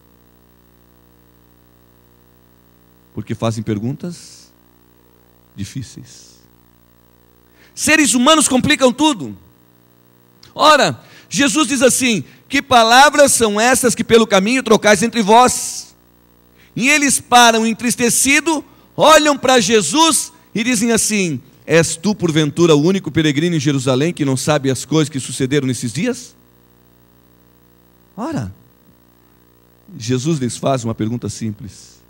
porque fazem perguntas difíceis. Seres humanos complicam tudo. Ora, Jesus diz assim: que palavras são essas que pelo caminho trocais entre vós? E eles param entristecidos, olham para Jesus e dizem assim: és tu porventura o único peregrino em Jerusalém que não sabe as coisas que sucederam nesses dias? Ora, Jesus lhes faz uma pergunta simples: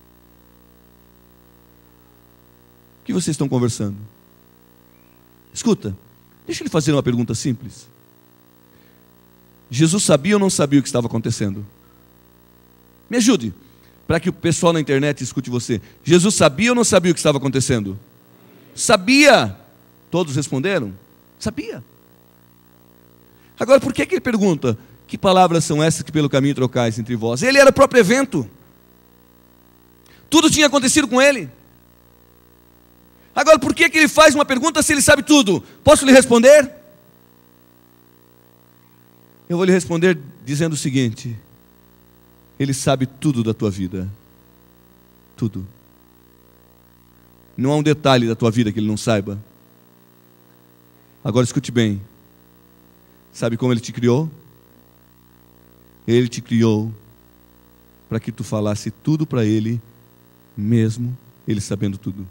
o que vocês estão conversando? Escuta, deixa eu lhe fazer uma pergunta simples. Jesus sabia ou não sabia o que estava acontecendo? Me ajude, para que o pessoal na internet escute você. Jesus sabia ou não sabia o que estava acontecendo? Sabia. Todos responderam? Sabia. Agora, por que ele pergunta: que palavras são essas que pelo caminho trocais entre vós? Ele era o próprio evento. Tudo tinha acontecido com ele. Agora, por que ele faz uma pergunta se ele sabe tudo? Posso lhe responder? Eu vou lhe responder dizendo o seguinte: ele sabe tudo da tua vida. Tudo. Não há um detalhe da tua vida que ele não saiba. Agora escute bem. Sabe como ele te criou? Ele te criou para que tu falasse tudo para ele, mesmo ele sabendo tudo.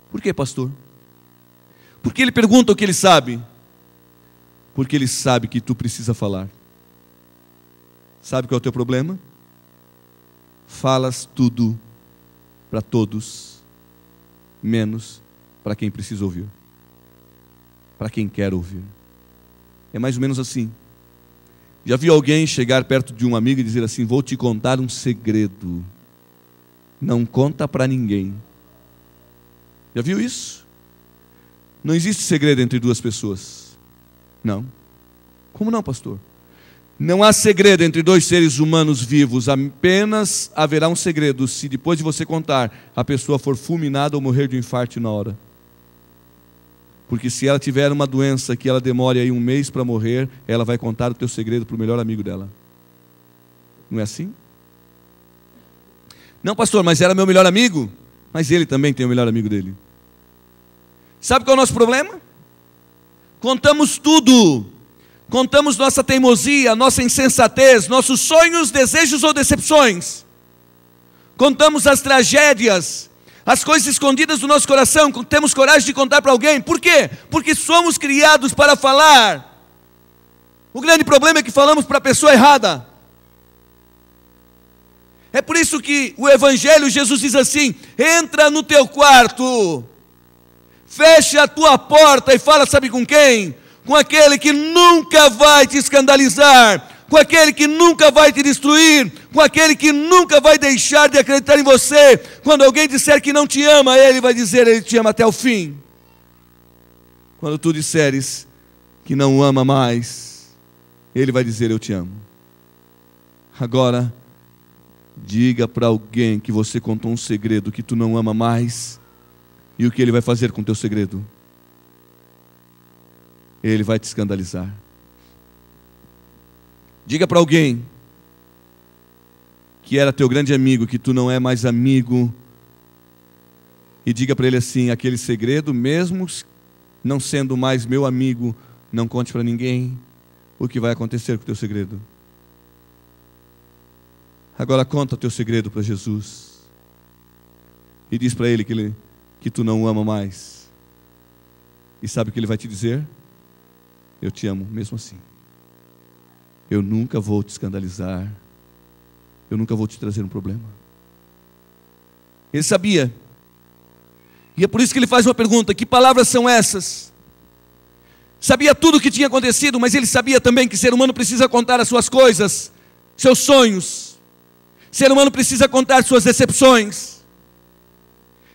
Por quê, pastor? Porque ele pergunta o que ele sabe. Porque ele sabe que tu precisa falar. Sabe qual é o teu problema? Falas tudo para todos, menos para quem precisa ouvir, para quem quer ouvir. É mais ou menos assim. Já viu alguém chegar perto de um amigo e dizer assim: vou te contar um segredo, não conta para ninguém. Já viu isso? Não existe segredo entre duas pessoas. Não. Como não, pastor? Não há segredo entre dois seres humanos vivos. Apenas haverá um segredo se depois de você contar, a pessoa for fulminada ou morrer de um infarto na hora. Porque se ela tiver uma doença que ela demore aí 1 mês para morrer, ela vai contar o teu segredo para o melhor amigo dela. Não é assim? Não, pastor, mas era meu melhor amigo. Mas ele também tem o melhor amigo dele. Sabe qual é o nosso problema? Contamos tudo. Contamos nossa teimosia, nossa insensatez, nossos sonhos, desejos ou decepções. Contamos as tragédias, as coisas escondidas do nosso coração. Temos coragem de contar para alguém. Por quê? Porque somos criados para falar. O grande problema é que falamos para a pessoa errada. É por isso que o Evangelho, Jesus diz assim: entra no teu quarto, fecha a tua porta e fala, sabe com quem? Com aquele que nunca vai te escandalizar, com aquele que nunca vai te destruir, com aquele que nunca vai deixar de acreditar em você. Quando alguém disser que não te ama, ele vai dizer: ele te ama até o fim. Quando tu disseres que não o ama mais, ele vai dizer: eu te amo. Agora, diga para alguém que você contou um segredo que tu não ama mais, e o que ele vai fazer com o teu segredo? Ele vai te escandalizar. Diga para alguém que era teu grande amigo, que tu não é mais amigo, e diga para ele assim: aquele segredo, mesmo não sendo mais meu amigo, não conte para ninguém. O que vai acontecer com o teu segredo? Agora conta o teu segredo para Jesus e diz para ele que tu não o ama mais. E sabe o que ele vai te dizer? Eu te amo mesmo assim. Eu nunca vou te escandalizar. Eu nunca vou te trazer um problema. Ele sabia. E é por isso que ele faz uma pergunta: que palavras são essas? Sabia tudo o que tinha acontecido, mas ele sabia também que ser humano precisa contar as suas coisas, seus sonhos. Ser humano precisa contar suas decepções.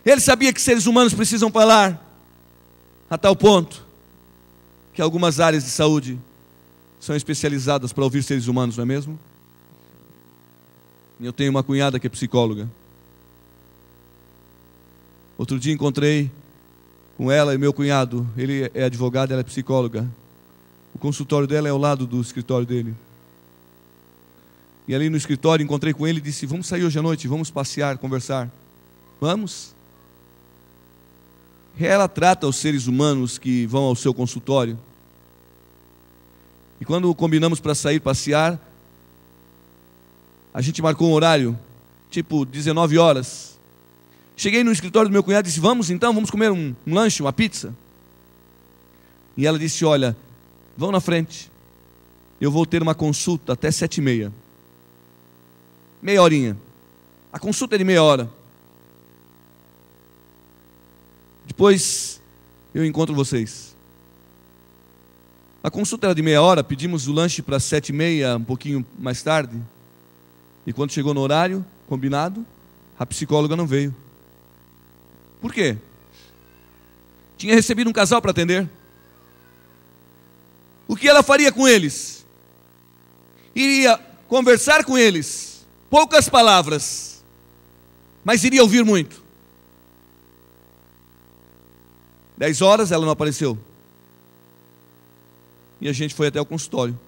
Ele sabia que seres humanos precisam falar, a tal ponto que algumas áreas de saúde são especializadas para ouvir seres humanos, não é mesmo? Eu tenho uma cunhada que é psicóloga. Outro dia encontrei com ela e meu cunhado. Ele é advogado, ela é psicóloga. O consultório dela é ao lado do escritório dele. E ali no escritório encontrei com ele e disse: vamos sair hoje à noite, vamos passear, conversar. Vamos? Ela trata os seres humanos que vão ao seu consultório. E quando combinamos para sair passear, a gente marcou um horário, tipo 19 horas. Cheguei no escritório do meu cunhado e disse: vamos então, vamos comer um lanche, uma pizza. E ela disse: olha, vão na frente, eu vou ter uma consulta até 7h30. Meia horinha. A consulta é de meia hora. Depois eu encontro vocês. A consulta era de meia hora, pedimos o lanche para 7h30, um pouquinho mais tarde. E quando chegou no horário combinado, a psicóloga não veio. Por quê? Tinha recebido um casal para atender. O que ela faria com eles? Iria conversar com eles, poucas palavras, mas iria ouvir muito. 10 horas ela não apareceu. E a gente foi até o consultório.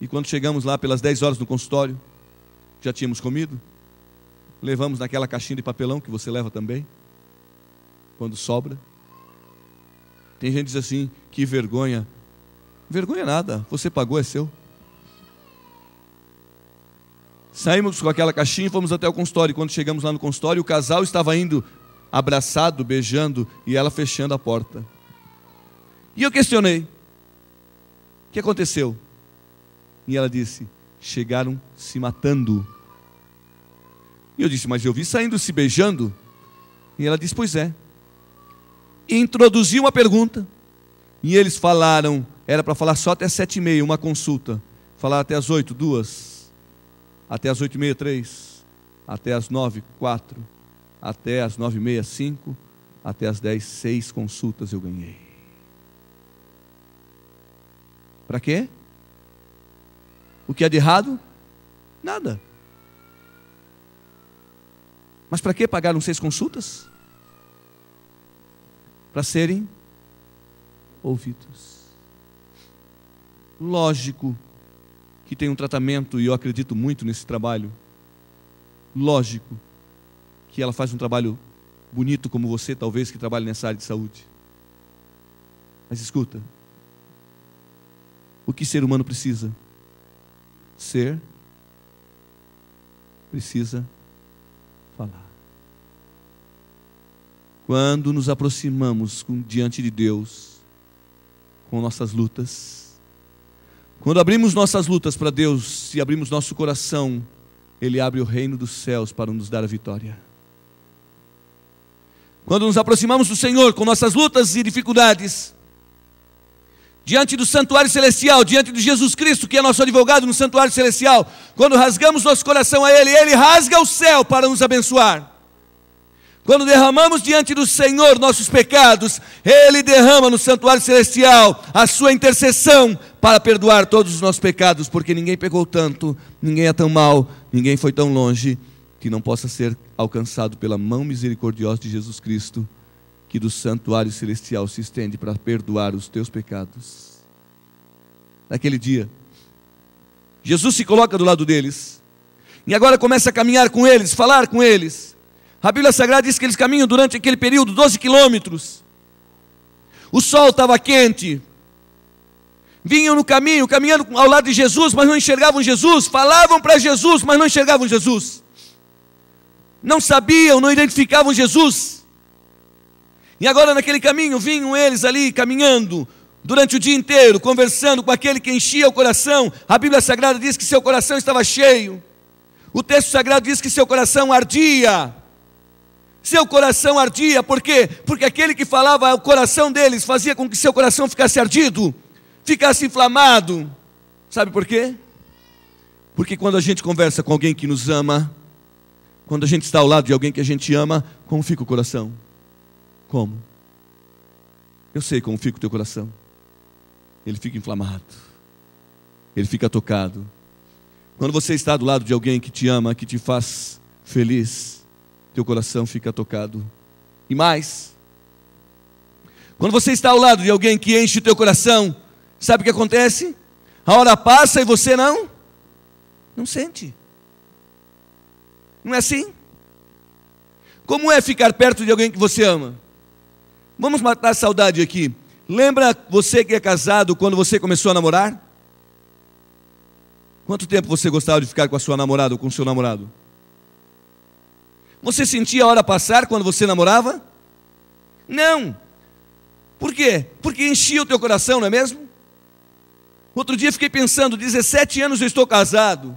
E quando chegamos lá pelas 10 horas no consultório, já tínhamos comido. Levamos naquela caixinha de papelão que você leva também, quando sobra. Tem gente que diz assim: que vergonha. Vergonha nada, você pagou, é seu. Saímos com aquela caixinha e fomos até o consultório. Quando chegamos lá no consultório, o casal estava indo abraçado, beijando, e ela fechando a porta. E eu questionei: o que aconteceu? E ela disse: chegaram se matando. E eu disse: mas eu vi saindo se beijando. E ela disse: pois é. E introduziu uma pergunta. E eles falaram, era para falar só até 7h30, uma consulta. Falar até as 8, 2. Até as 8h30, 3. Até as 9, 4. Até as 9h30, 5. Até as 10, 6 consultas eu ganhei. Para quê? O que é de errado? Nada. Mas para que pagaram 6 consultas? Para serem ouvidos. Lógico que tem um tratamento, e eu acredito muito nesse trabalho. Lógico que ela faz um trabalho bonito, como você, talvez, que trabalha nessa área de saúde. Mas escuta, o que ser humano precisa? Precisa falar. Quando nos aproximamos diante de Deus, com nossas lutas, quando abrimos nossas lutas para Deus e abrimos nosso coração, Ele abre o reino dos céus para nos dar a vitória. Quando nos aproximamos do Senhor com nossas lutas e dificuldades, diante do santuário celestial, diante de Jesus Cristo, que é nosso advogado no santuário celestial, quando rasgamos nosso coração a Ele, Ele rasga o céu para nos abençoar. Quando derramamos diante do Senhor nossos pecados, Ele derrama no santuário celestial a sua intercessão para perdoar todos os nossos pecados, porque ninguém pecou tanto, ninguém é tão mau, ninguém foi tão longe, que não possa ser alcançado pela mão misericordiosa de Jesus Cristo, que do santuário celestial se estende para perdoar os teus pecados. Naquele dia, Jesus se coloca do lado deles, e agora começa a caminhar com eles, falar com eles. A Bíblia Sagrada diz que eles caminham durante aquele período 12 quilômetros. O sol estava quente. Vinham no caminho, caminhando ao lado de Jesus, mas não enxergavam Jesus. Falavam para Jesus, mas não enxergavam Jesus. Não sabiam, não identificavam Jesus. E agora naquele caminho vinham eles ali caminhando durante o dia inteiro, conversando com aquele que enchia o coração. A Bíblia Sagrada diz que seu coração estava cheio. O texto sagrado diz que seu coração ardia. Seu coração ardia, por quê? Porque aquele que falava o coração deles fazia com que seu coração ficasse ardido, ficasse inflamado. Sabe por quê? Porque quando a gente conversa com alguém que nos ama, quando a gente está ao lado de alguém que a gente ama, como fica o coração? Como? Eu sei como fica o teu coração. Ele fica inflamado, ele fica tocado. Quando você está do lado de alguém que te ama, que te faz feliz, teu coração fica tocado. E mais, quando você está ao lado de alguém que enche o teu coração, sabe o que acontece? A hora passa e você não sente. Não é assim? Como é ficar perto de alguém que você ama? Vamos matar a saudade aqui. Lembra você que é casado quando você começou a namorar? Quanto tempo você gostava de ficar com a sua namorada ou com o seu namorado? Você sentia a hora passar quando você namorava? Não. Por quê? Porque enchia o teu coração, não é mesmo? Outro dia fiquei pensando, 17 anos eu estou casado.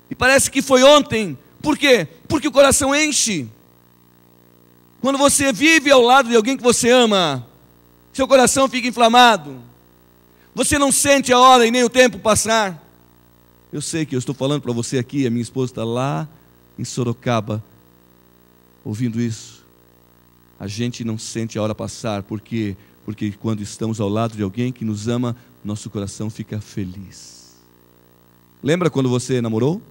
E parece que foi ontem. Por quê? Porque o coração enche. Quando você vive ao lado de alguém que você ama, seu coração fica inflamado. Você não sente a hora e nem o tempo passar. Eu sei que eu estou falando para você aqui, a minha esposa está lá em Sorocaba, ouvindo isso. A gente não sente a hora passar, porque quando estamos ao lado de alguém que nos ama, nosso coração fica feliz. Lembra quando você namorou?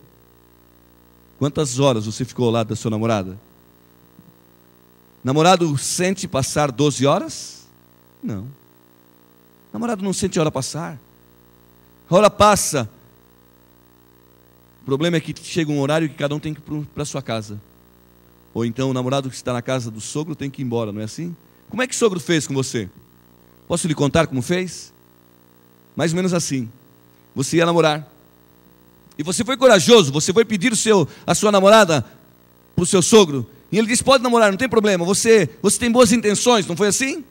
Quantas horas você ficou ao lado da sua namorada? Namorado sente passar 12 horas? Não. Namorado não sente a hora passar. A hora passa. O problema é que chega um horário que cada um tem que ir para a sua casa. Ou então o namorado que está na casa do sogro tem que ir embora, não é assim? Como é que o sogro fez com você? Posso lhe contar como fez? Mais ou menos assim. Você ia namorar. e você foi corajoso, você foi pedir a sua namorada para o seu sogro, e ele disse: pode namorar, não tem problema, você tem boas intenções, não foi assim?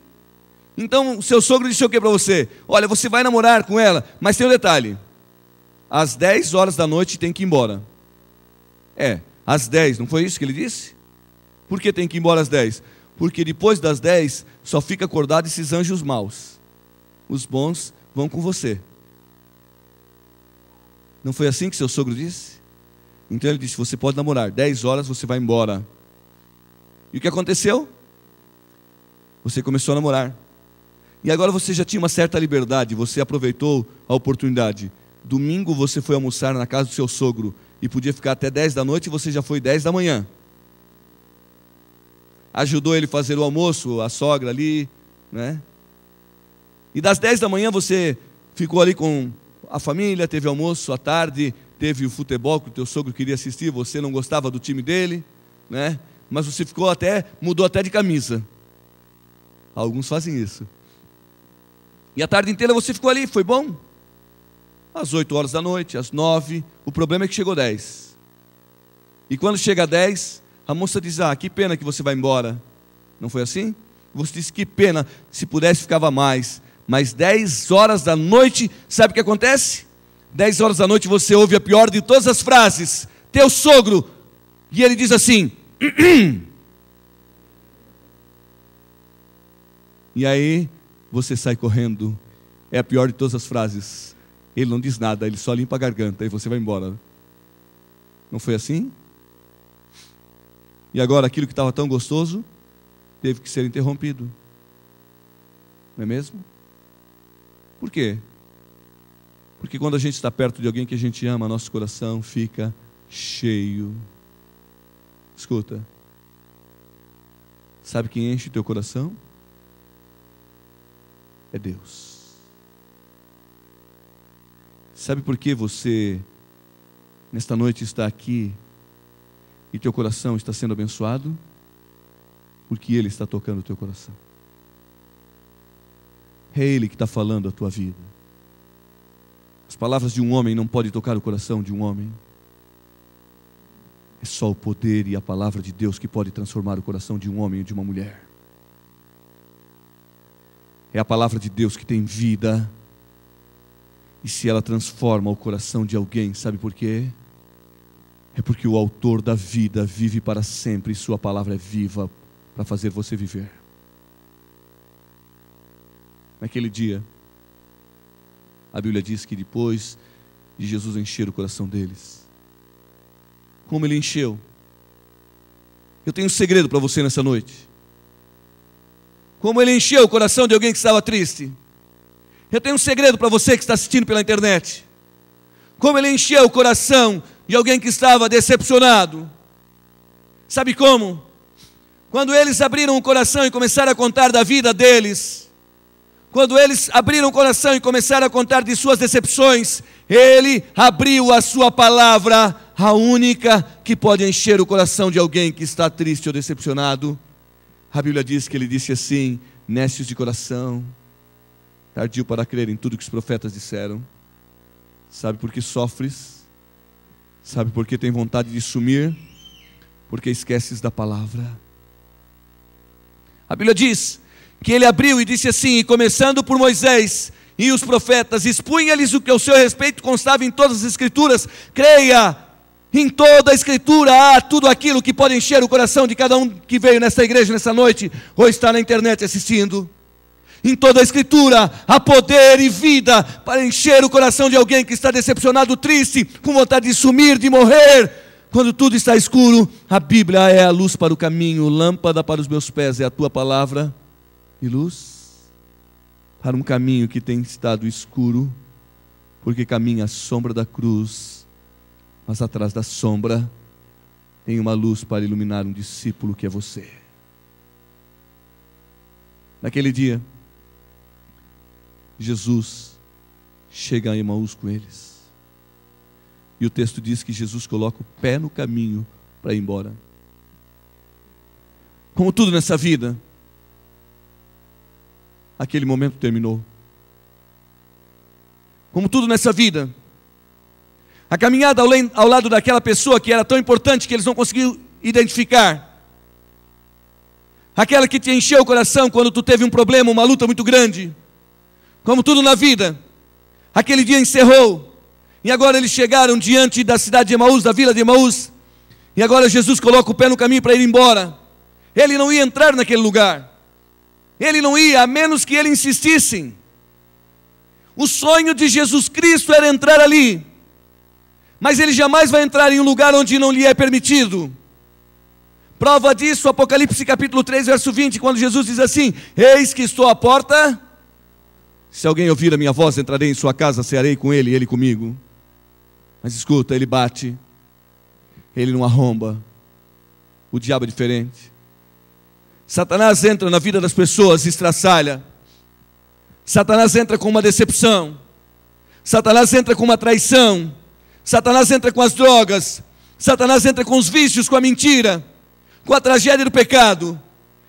Então o seu sogro disse o que para você? Olha, você vai namorar com ela, mas tem um detalhe: às 10 horas da noite tem que ir embora. Às 10, não foi isso que ele disse? Por que tem que ir embora às 10? Porque depois das 10 só fica acordado esses anjos maus. Os bons vão com você. Não foi assim que seu sogro disse? Então ele disse: você pode namorar, 10 horas você vai embora. E o que aconteceu? Você começou a namorar. E agora você já tinha uma certa liberdade, você aproveitou a oportunidade. Domingo você foi almoçar na casa do seu sogro e podia ficar até 10 da noite, e você já foi 10 da manhã. Ajudou ele a fazer o almoço, a sogra ali, né? E das 10 da manhã você ficou ali com a família, teve almoço à tarde, teve o futebol que o teu sogro queria assistir, você não gostava do time dele, né? Mas você mudou até de camisa. Alguns fazem isso. E a tarde inteira você ficou ali, foi bom? Às 8 horas da noite, às 9, o problema é que chegou 10. E quando chega 10, a moça diz: que pena que você vai embora. Não foi assim? Você disse: que pena, se pudesse ficava mais. Mas 10 horas da noite, sabe o que acontece? 10 horas da noite você ouve a pior de todas as frases: teu sogro. E ele diz assim: e aí você sai correndo. É a pior de todas as frases. Ele não diz nada, ele só limpa a garganta e você vai embora. Não foi assim? E agora aquilo que estava tão gostoso teve que ser interrompido. Não é mesmo? Por quê? Porque quando a gente está perto de alguém que a gente ama, nosso coração fica cheio. Escuta. Sabe quem enche teu coração? É Deus. Sabe por que você, nesta noite, está aqui e teu coração está sendo abençoado? Porque Ele está tocando o teu coração. É Ele que está falando a tua vida. As palavras de um homem não podem tocar o coração de um homem. É só o poder e a palavra de Deus que pode transformar o coração de um homem e de uma mulher. É a palavra de Deus que tem vida. E se ela transforma o coração de alguém, sabe por quê? É porque o autor da vida vive para sempre e sua palavra é viva para fazer você viver. Naquele dia, a Bíblia diz que depois de Jesus encher o coração deles, como Ele encheu? Eu tenho um segredo para você nessa noite. Como Ele encheu o coração de alguém que estava triste. Eu tenho um segredo para você que está assistindo pela internet. Como Ele encheu o coração de alguém que estava decepcionado. Sabe como? Quando eles abriram o coração e começaram a contar da vida deles, quando eles abriram o coração e começaram a contar de suas decepções, Ele abriu a sua palavra, a única que pode encher o coração de alguém que está triste ou decepcionado. A Bíblia diz que Ele disse assim: nécios de coração, tardio para crer em tudo que os profetas disseram. Sabe por que sofres? Sabe por que tem vontade de sumir? Porque esqueces da palavra. A Bíblia diz que Ele abriu e disse assim: e começando por Moisés e os profetas, expunha-lhes o que ao seu respeito constava em todas as escrituras. Creia em toda a escritura, há tudo aquilo que pode encher o coração de cada um que veio nesta igreja nessa noite, ou está na internet assistindo. Em toda a escritura há poder e vida para encher o coração de alguém que está decepcionado, triste, com vontade de sumir, de morrer. Quando tudo está escuro, a Bíblia é a luz para o caminho, lâmpada para os meus pés é a tua palavra e luz para um caminho que tem estado escuro, porque caminha à sombra da cruz, mas atrás da sombra tem uma luz para iluminar um discípulo que é você. Naquele dia, Jesus chega a Emaús com eles. E o texto diz que Jesus coloca o pé no caminho para ir embora. Como tudo nessa vida, aquele momento terminou. Como tudo nessa vida, A caminhada ao lado daquela pessoa que era tão importante que eles não conseguiam identificar. Aquela que te encheu o coração quando tu teve um problema, uma luta muito grande. Como tudo na vida. Aquele dia encerrou. E agora eles chegaram diante da cidade de Emaús, da vila de Emaús. E agora Jesus coloca o pé no caminho para ir embora. Ele não ia entrar naquele lugar. Ele não ia, a menos que ele insistisse. O sonho de Jesus Cristo era entrar ali. Mas ele jamais vai entrar em um lugar onde não lhe é permitido. Prova disso, Apocalipse capítulo 3, verso 20, quando Jesus diz assim: eis que estou à porta. Se alguém ouvir a minha voz, entrarei em sua casa, cearei com ele e ele comigo. Mas escuta, ele bate. Ele não arromba. O diabo é diferente. Satanás entra na vida das pessoas e estraçalha. Satanás entra com uma decepção. Satanás entra com uma traição. Satanás entra com as drogas. Satanás entra com os vícios, com a mentira, com a tragédia do pecado.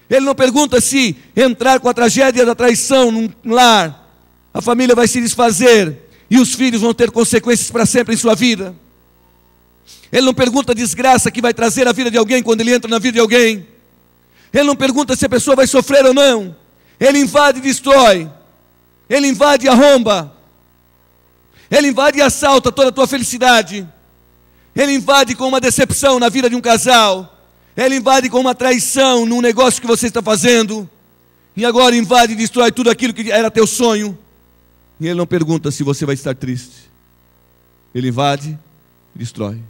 Ele não pergunta se entrar com a tragédia da traição num lar, a família vai se desfazer e os filhos vão ter consequências para sempre em sua vida. Ele não pergunta a desgraça que vai trazer a vida de alguém quando ele entra na vida de alguém. Ele não pergunta se a pessoa vai sofrer ou não. Ele invade e destrói. Ele invade e arromba. Ele invade e assalta toda a tua felicidade. Ele invade com uma decepção na vida de um casal. Ele invade com uma traição num negócio que você está fazendo. E agora invade e destrói tudo aquilo que era teu sonho. E ele não pergunta se você vai estar triste. Ele invade e destrói.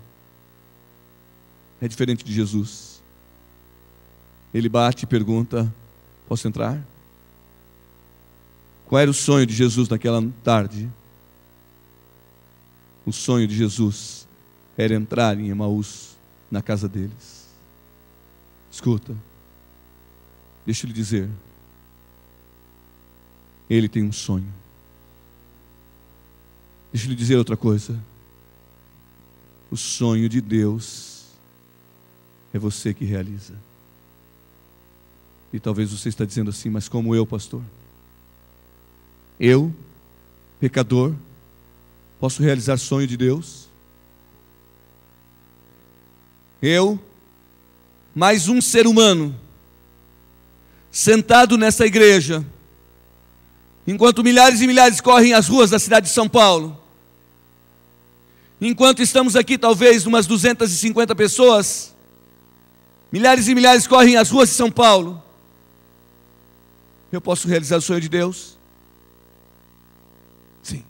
É diferente de Jesus. Ele bate e pergunta: posso entrar? Qual era o sonho de Jesus naquela tarde? O sonho de Jesus era entrar em Emaús, na casa deles. Escuta, deixa eu lhe dizer, ele tem um sonho. Deixa eu lhe dizer outra coisa. O sonho de Deus é você que realiza. E talvez você está dizendo assim: mas como eu, pastor? Eu, pecador, posso realizar sonho de Deus? Eu, mais um ser humano, sentado nessa igreja, enquanto milhares e milhares correm as ruas da cidade de São Paulo, enquanto estamos aqui talvez umas 250 pessoas, milhares e milhares correm as ruas de São Paulo, eu posso realizar o sonho de Deus? Sim.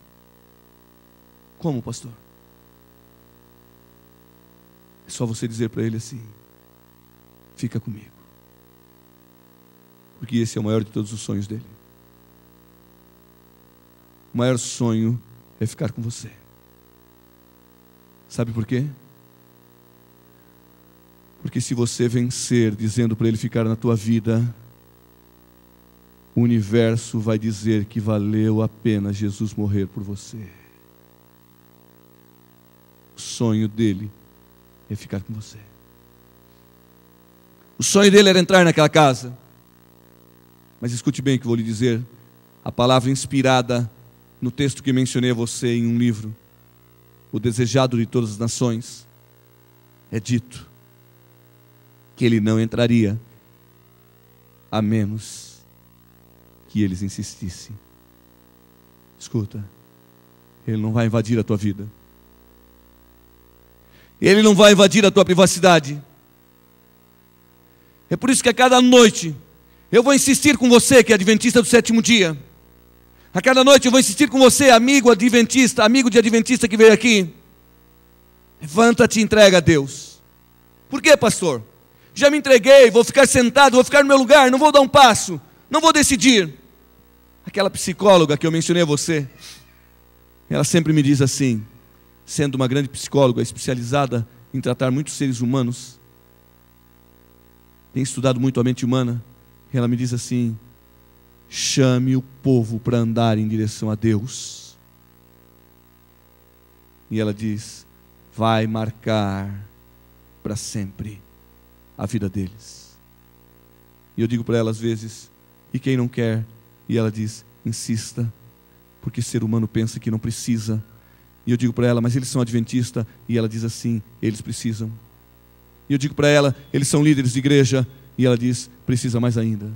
Como, pastor? É só você dizer para ele assim: fica comigo, porque esse é o maior de todos os sonhos dele. O maior sonho é ficar com você. Sabe por quê? Porque se você vencer dizendo para ele ficar na tua vida, o universo vai dizer que valeu a pena Jesus morrer por você. O sonho dele é ficar com você. O sonho dele era entrar naquela casa. Mas escute bem o que vou lhe dizer. A palavra inspirada no texto que mencionei a você em um livro, O Desejado de Todas as Nações, é dito que ele não entraria a menos que eles insistissem. Escuta, ele não vai invadir a tua vida. Ele não vai invadir a tua privacidade. É por isso que a cada noite eu vou insistir com você que é adventista do sétimo dia. A cada noite eu vou insistir com você, amigo adventista, amigo de adventista que veio aqui. Levanta-te e entrega a Deus. Por quê, pastor? Já me entreguei, vou ficar sentado, vou ficar no meu lugar, não vou dar um passo, não vou decidir. Aquela psicóloga que eu mencionei a você, ela sempre me diz assim, sendo uma grande psicóloga especializada em tratar muitos seres humanos, tem estudado muito a mente humana, ela me diz assim: chame o povo para andar em direção a Deus. E ela diz: vai marcar para sempre a vida deles. E eu digo para ela às vezes: e quem não quer? E ela diz: insista, porque ser humano pensa que não precisa. E eu digo para ela, mas eles são adventistas. E ela diz assim, eles precisam. E eu digo para ela, eles são líderes de igreja. E ela diz, precisa mais ainda.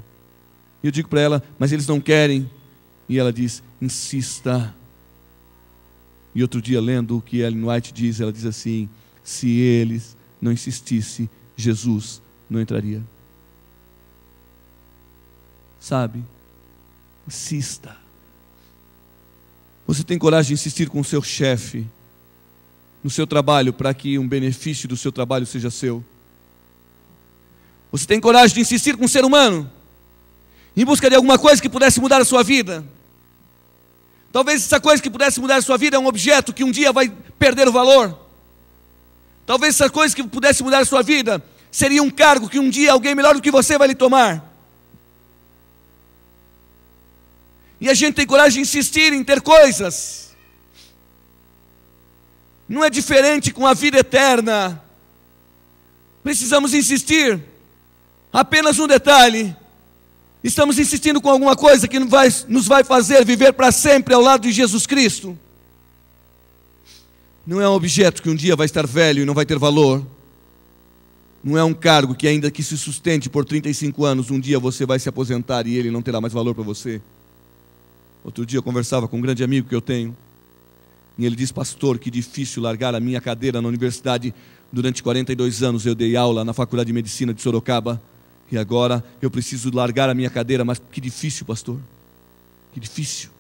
E eu digo para ela, mas eles não querem. E ela diz, insista. E outro dia, lendo o que Ellen White diz, ela diz assim, se eles não insistissem, Jesus não entraria. Sabe? Insista. Você tem coragem de insistir com o seu chefe no seu trabalho para que um benefício do seu trabalho seja seu? Você tem coragem de insistir com um ser humano em busca de alguma coisa que pudesse mudar a sua vida? Talvez essa coisa que pudesse mudar a sua vida é um objeto que um dia vai perder o valor. Talvez essa coisa que pudesse mudar a sua vida seria um cargo que um dia alguém melhor do que você vai lhe tomar. E a gente tem coragem de insistir em ter coisas. Não é diferente com a vida eterna. Precisamos insistir. Apenas um detalhe. Estamos insistindo com alguma coisa que nos vai fazer viver para sempre ao lado de Jesus Cristo. Não é um objeto que um dia vai estar velho e não vai ter valor. Não é um cargo que ainda que se sustente por 35 anos, um dia você vai se aposentar e ele não terá mais valor para você. Outro dia eu conversava com um grande amigo que eu tenho. E ele diz, pastor, que difícil largar a minha cadeira na universidade. Durante 42 anos eu dei aula na Faculdade de Medicina de Sorocaba. E agora eu preciso largar a minha cadeira. Mas que difícil, pastor. Que difícil.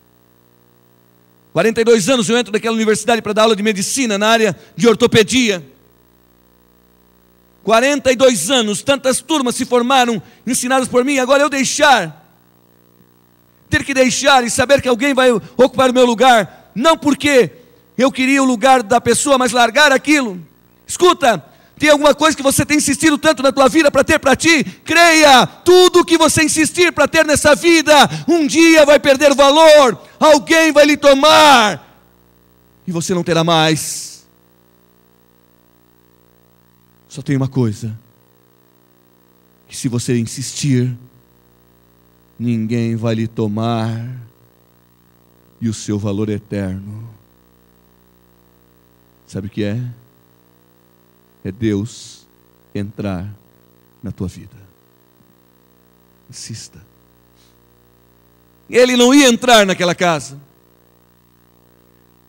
42 anos eu entro naquela universidade para dar aula de medicina na área de ortopedia. 42 anos, tantas turmas se formaram, ensinadas por mim. Agora eu ter que deixar e saber que alguém vai ocupar o meu lugar, não porque eu queria o lugar da pessoa, mas largar aquilo. Escuta, tem alguma coisa que você tem insistido tanto na tua vida para ter para ti? Creia, tudo que você insistir para ter nessa vida, um dia vai perder valor, alguém vai lhe tomar, e você não terá mais. Só tem uma coisa, que se você insistir, ninguém vai lhe tomar, e o seu valor é eterno. Sabe o que é? É Deus entrar na tua vida. Insista. Ele não ia entrar naquela casa,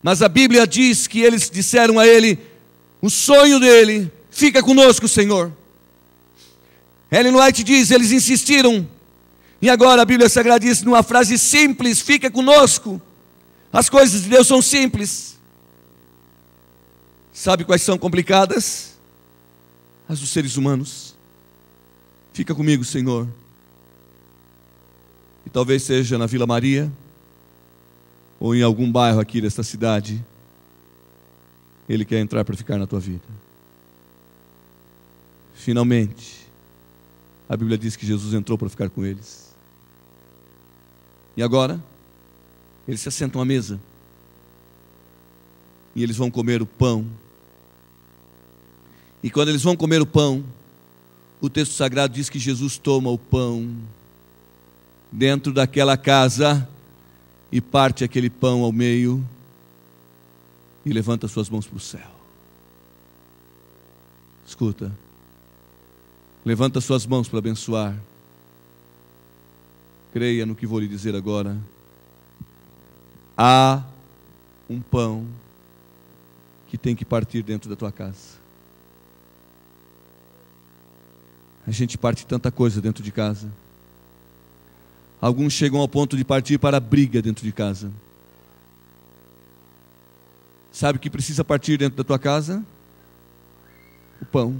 mas a Bíblia diz que eles disseram a ele, o sonho dele, fica conosco, Senhor. Ellen White diz, eles insistiram. E agora a Bíblia Sagrada diz numa frase simples, fica conosco. As coisas de Deus são simples. Sabe quais são complicadas? As dos seres humanos. Fica comigo, Senhor. E talvez seja na Vila Maria, ou em algum bairro aqui desta cidade, Ele quer entrar para ficar na tua vida. Finalmente, a Bíblia diz que Jesus entrou para ficar com eles. E agora, eles se assentam à mesa. E eles vão comer o pão. E quando eles vão comer o pão, o texto sagrado diz que Jesus toma o pão dentro daquela casa e parte aquele pão ao meio e levanta suas mãos para o céu. Escuta. Levanta suas mãos para abençoar. Creia no que vou lhe dizer agora. Há um pão que tem que partir dentro da tua casa. A gente parte tanta coisa dentro de casa. Alguns chegam ao ponto de partir para a briga dentro de casa. Sabe o que precisa partir dentro da tua casa? O pão.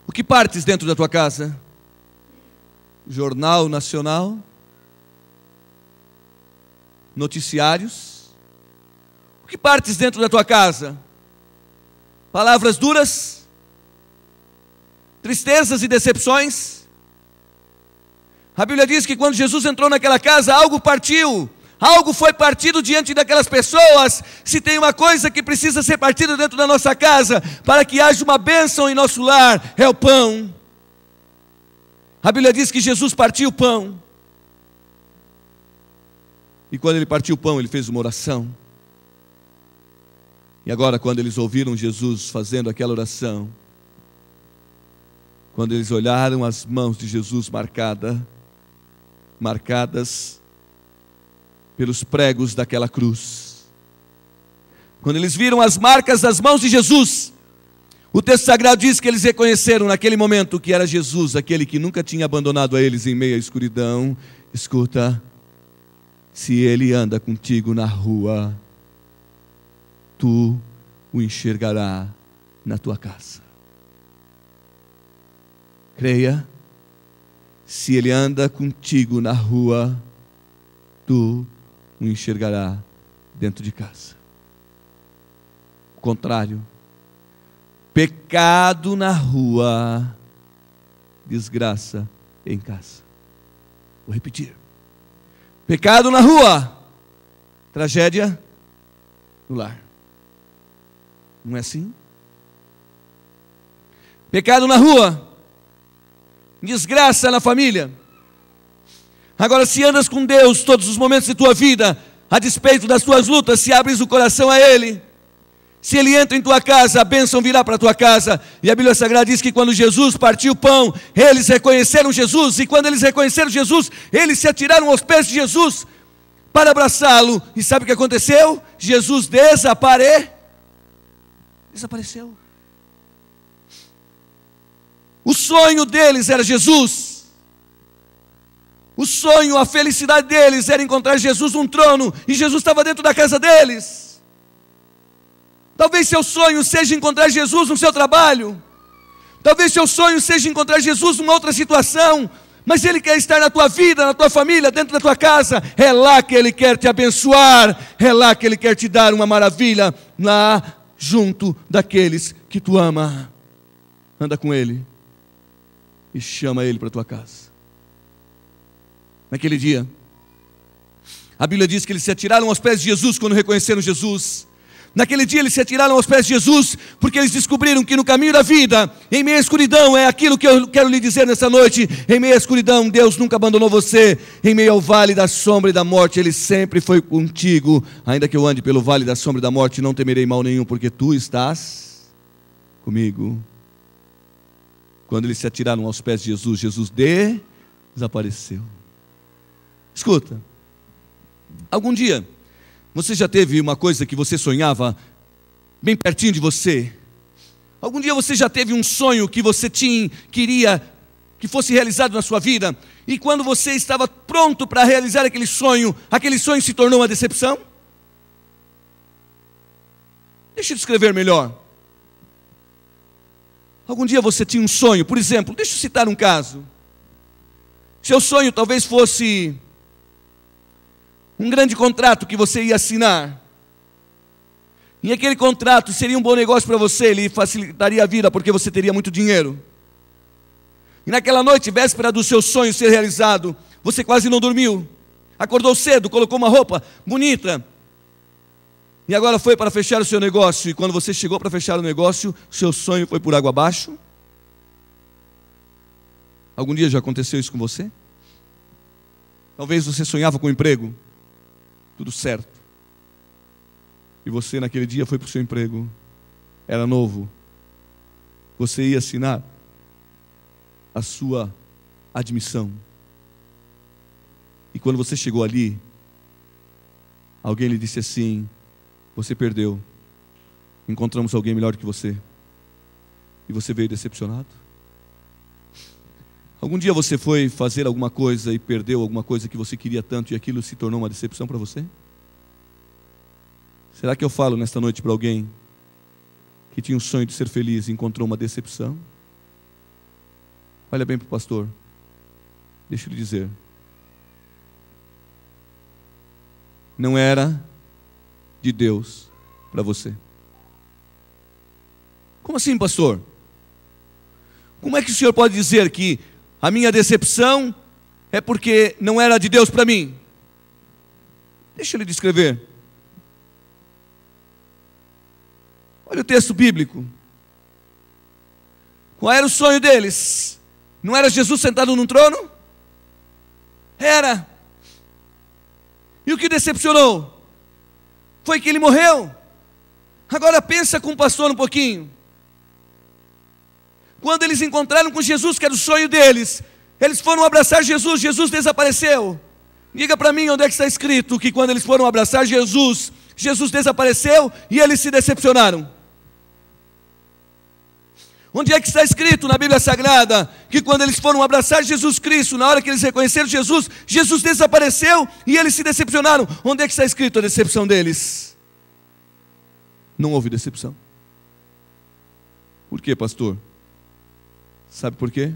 O que partes dentro da tua casa? Jornal Nacional? Noticiários? O que partes dentro da tua casa? Palavras duras? Tristezas e decepções? A Bíblia diz que quando Jesus entrou naquela casa, algo partiu. Algo foi partido diante daquelas pessoas. Se tem uma coisa que precisa ser partida dentro da nossa casa, para que haja uma bênção em nosso lar, é o pão. A Bíblia diz que Jesus partiu o pão. E quando ele partiu o pão, ele fez uma oração. E agora, quando eles ouviram Jesus fazendo aquela oração, quando eles olharam as mãos de Jesus marcadas pelos pregos daquela cruz, quando eles viram as marcas das mãos de Jesus, o texto sagrado diz que eles reconheceram naquele momento que era Jesus, aquele que nunca tinha abandonado a eles em meio à escuridão. Escuta, se ele anda contigo na rua, tu o enxergarás na tua casa. Creia, se ele anda contigo na rua, tu o enxergarás dentro de casa. O contrário, pecado na rua, desgraça em casa. Vou repetir. Pecado na rua, tragédia no lar. Não é assim? Pecado na rua, desgraça na família. Agora, se andas com Deus todos os momentos de tua vida, a despeito das tuas lutas, se abres o coração a Ele, se Ele entra em tua casa, a bênção virá para a tua casa. E a Bíblia Sagrada diz que quando Jesus partiu o pão, eles reconheceram Jesus. E quando eles reconheceram Jesus, eles se atiraram aos pés de Jesus para abraçá-lo. E sabe o que aconteceu? Jesus desapareceu. O sonho deles era Jesus. O sonho, a felicidade deles era encontrar Jesus num trono. E Jesus estava dentro da casa deles. Talvez seu sonho seja encontrar Jesus no seu trabalho. Talvez seu sonho seja encontrar Jesus numa outra situação. Mas Ele quer estar na tua vida, na tua família, dentro da tua casa. É lá que Ele quer te abençoar. É lá que Ele quer te dar uma maravilha. Lá junto daqueles que tu ama. Anda com Ele e chama Ele para a tua casa. Naquele dia, a Bíblia diz que eles se atiraram aos pés de Jesus quando reconheceram Jesus. Naquele dia eles se atiraram aos pés de Jesus, porque eles descobriram que no caminho da vida, em meio à escuridão, é aquilo que eu quero lhe dizer nessa noite, em meio à escuridão, Deus nunca abandonou você. Em meio ao vale da sombra e da morte, Ele sempre foi contigo. Ainda que eu ande pelo vale da sombra e da morte, não temerei mal nenhum, porque tu estás comigo. Quando eles se atiraram aos pés de Jesus, Jesus desapareceu. Escuta, algum dia você já teve uma coisa que você sonhava bem pertinho de você? Algum dia você já teve um sonho que você queria que fosse realizado na sua vida? E quando você estava pronto para realizar aquele sonho se tornou uma decepção? Deixa eu descrever melhor. Algum dia você tinha um sonho, por exemplo, deixa eu citar um caso. Seu sonho talvez fosse um grande contrato que você ia assinar. E aquele contrato seria um bom negócio para você, ele facilitaria a vida porque você teria muito dinheiro. E naquela noite, véspera do seu sonho ser realizado, você quase não dormiu. Acordou cedo, colocou uma roupa bonita. E agora foi para fechar o seu negócio. E quando você chegou para fechar o negócio, seu sonho foi por água abaixo. Algum dia já aconteceu isso com você? Talvez você sonhava com um emprego. Tudo certo. E você naquele dia foi para o seu emprego. Era novo. Você ia assinar a sua admissão. E quando você chegou ali, alguém lhe disse assim: você perdeu. Encontramos alguém melhor que você. E você veio decepcionado? Algum dia você foi fazer alguma coisa e perdeu alguma coisa que você queria tanto e aquilo se tornou uma decepção para você? Será que eu falo nesta noite para alguém que tinha um sonho de ser feliz e encontrou uma decepção? Olha bem para o pastor. Deixa eu lhe dizer. Não era de Deus para você. Como assim, pastor? Como é que o senhor pode dizer que a minha decepção é porque não era de Deus para mim? Deixa eu lhe descrever. Olha o texto bíblico. Qual era o sonho deles? Não era Jesus sentado num trono? Era. E o que decepcionou? Foi que ele morreu. Agora pensa com o pastor um pouquinho. Quando eles encontraram com Jesus, que era o sonho deles, eles foram abraçar Jesus, Jesus desapareceu. Diga para mim onde é que está escrito que quando eles foram abraçar Jesus, Jesus desapareceu e eles se decepcionaram. Onde é que está escrito na Bíblia Sagrada que quando eles foram abraçar Jesus Cristo, na hora que eles reconheceram Jesus, Jesus desapareceu e eles se decepcionaram? Onde é que está escrito a decepção deles? Não houve decepção. Por quê, pastor? Sabe por quê?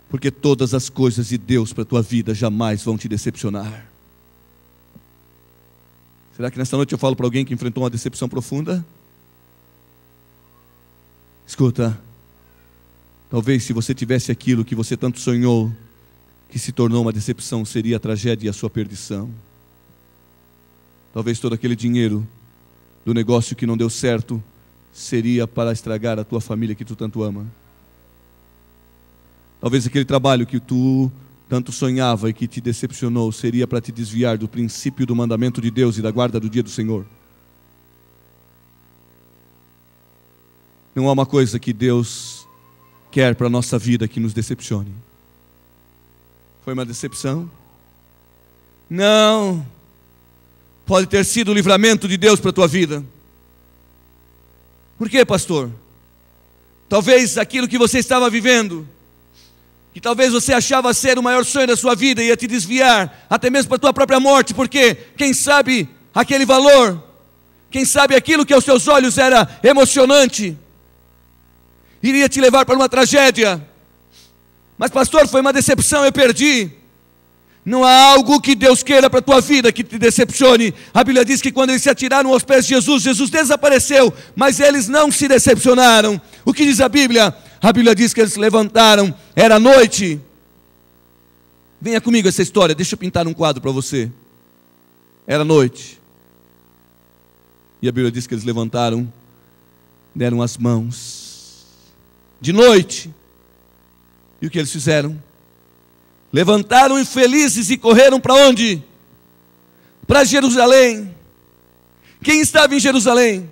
Porque todas as coisas de Deus para a tua vida jamais vão te decepcionar. Será que nesta noite eu falo para alguém que enfrentou uma decepção profunda? Escuta, talvez se você tivesse aquilo que você tanto sonhou, que se tornou uma decepção, seria a tragédia e a sua perdição. Talvez todo aquele dinheiro do negócio que não deu certo seria para estragar a tua família que tu tanto ama. Talvez aquele trabalho que tu tanto sonhava e que te decepcionou seria para te desviar do princípio do mandamento de Deus e da guarda do dia do Senhor. Não há uma coisa que Deus quer para a nossa vida que nos decepcione. Foi uma decepção? Não. Pode ter sido o livramento de Deus para a tua vida. Por quê, pastor? Talvez aquilo que você estava vivendo, que talvez você achava ser o maior sonho da sua vida, ia te desviar, até mesmo para a tua própria morte, porque quem sabe aquele valor, quem sabe aquilo que aos seus olhos era emocionante, iria te levar para uma tragédia. Mas pastor, foi uma decepção, eu perdi. Não há algo que Deus queira para a tua vida que te decepcione. A Bíblia diz que quando eles se atiraram aos pés de Jesus, Jesus desapareceu, mas eles não se decepcionaram. O que diz a Bíblia? A Bíblia diz que eles se levantaram, era noite. Venha comigo essa história, deixa eu pintar um quadro para você. Era noite. E a Bíblia diz que eles levantaram, deram as mãos. De noite. E o que eles fizeram? Levantaram infelizes e correram para onde? Para Jerusalém. Quem estava em Jerusalém?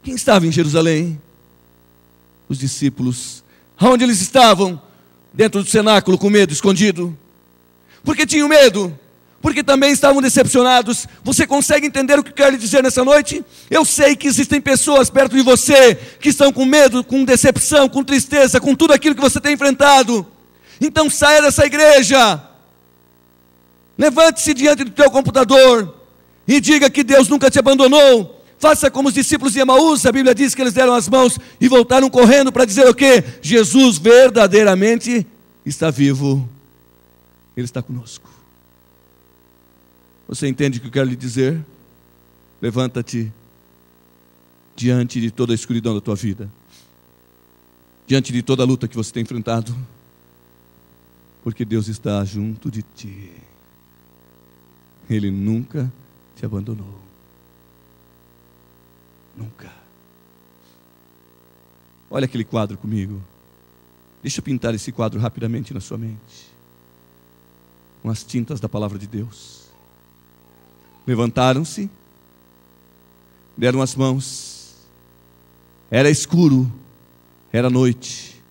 Quem estava em Jerusalém? Os discípulos. Aonde eles estavam? Dentro do cenáculo, com medo, escondido. Porque tinham medo. Porque também estavam decepcionados. Você consegue entender o que eu quero lhe dizer nessa noite? Eu sei que existem pessoas perto de você que estão com medo, com decepção, com tristeza, com tudo aquilo que você tem enfrentado. Então saia dessa igreja, levante-se diante do teu computador e diga que Deus nunca te abandonou. Faça como os discípulos de Emaús. A Bíblia diz que eles deram as mãos e voltaram correndo para dizer o quê? Jesus verdadeiramente está vivo, Ele está conosco. Você entende o que eu quero lhe dizer? Levanta-te diante de toda a escuridão da tua vida, diante de toda a luta que você tem enfrentado, porque Deus está junto de ti. Ele nunca te abandonou. Nunca. Olha aquele quadro comigo. Deixa eu pintar esse quadro rapidamente na sua mente, com as tintas da palavra de Deus. Levantaram-se, deram as mãos, era escuro, era noite,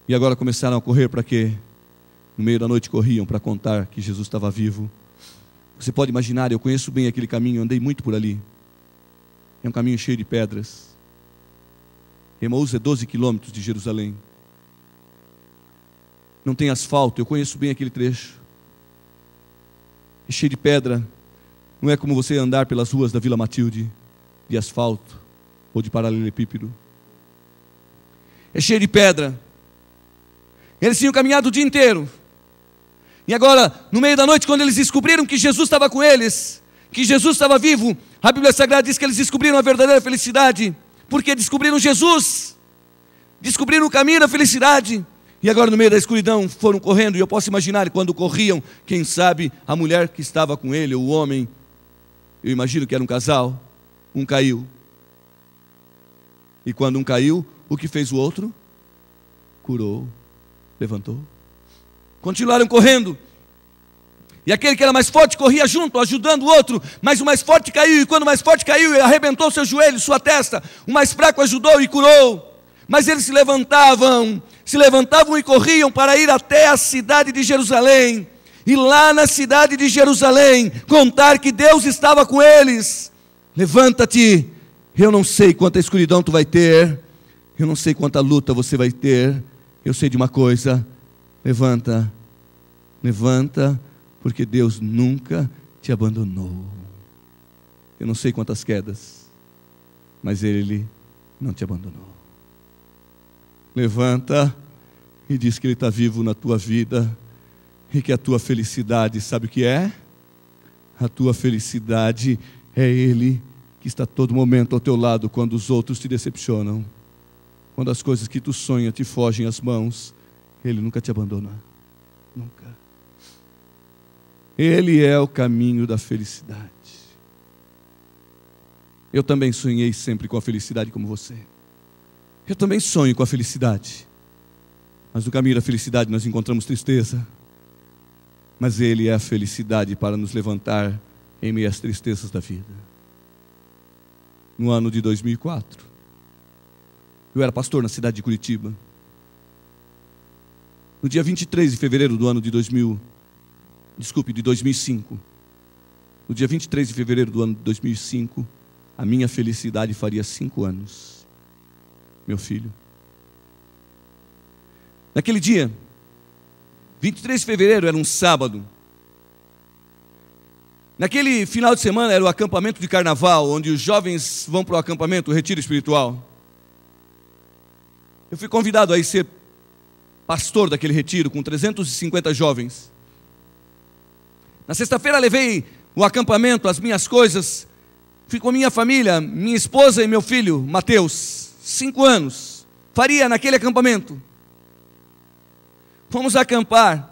e agora começaram a correr para quê? No meio da noite corriam para contar que Jesus estava vivo. Você pode imaginar, eu conheço bem aquele caminho, andei muito por ali, é um caminho cheio de pedras. Emaús é 12 quilômetros de Jerusalém, não tem asfalto, eu conheço bem aquele trecho. É cheio de pedra, não é como você andar pelas ruas da Vila Matilde, de asfalto ou de paralelepípedo. É cheio de pedra. Eles tinham caminhado o dia inteiro, e agora, no meio da noite, quando eles descobriram que Jesus estava com eles, que Jesus estava vivo, a Bíblia Sagrada diz que eles descobriram a verdadeira felicidade, porque descobriram Jesus, descobriram o caminho da felicidade. E agora no meio da escuridão foram correndo, e eu posso imaginar quando corriam, quem sabe a mulher que estava com ele, ou o homem, eu imagino que era um casal, um caiu. E quando um caiu, o que fez o outro? Curou, levantou. Continuaram correndo. E aquele que era mais forte corria junto, ajudando o outro, mas o mais forte caiu, e quando o mais forte caiu, ele arrebentou seu joelho, sua testa. O mais fraco ajudou e curou. Mas eles se levantavam e corriam para ir até a cidade de Jerusalém. E lá na cidade de Jerusalém, contar que Deus estava com eles. Levanta-te, eu não sei quanta escuridão tu vai ter, eu não sei quanta luta você vai ter, eu sei de uma coisa: levanta, porque Deus nunca te abandonou. Eu não sei quantas quedas, mas Ele não te abandonou. Levanta e diz que Ele está vivo na tua vida, e que a tua felicidade, sabe o que é? A tua felicidade é Ele que está a todo momento ao teu lado quando os outros te decepcionam. Quando as coisas que tu sonha te fogem às mãos, Ele nunca te abandona. Nunca. Ele é o caminho da felicidade. Eu também sonhei sempre com a felicidade como você. Eu também sonho com a felicidade. Mas no caminho da felicidade nós encontramos tristeza. Mas Ele é a felicidade para nos levantar em meio às tristezas da vida. No ano de 2004, eu era pastor na cidade de Curitiba. No dia 23 de fevereiro do ano de 2005, no dia 23 de fevereiro do ano de 2005, a minha felicidade faria 5 anos. Meu filho. Naquele dia, 23 de fevereiro era um sábado. Naquele final de semana era o acampamento de carnaval, onde os jovens vão para o acampamento, o retiro espiritual. Eu fui convidado a ir ser pastor daquele retiro, com 350 jovens. Na sexta-feira levei o acampamento, as minhas coisas, fui com minha família, minha esposa e meu filho, Mateus, 5 anos, faria naquele acampamento. Fomos acampar.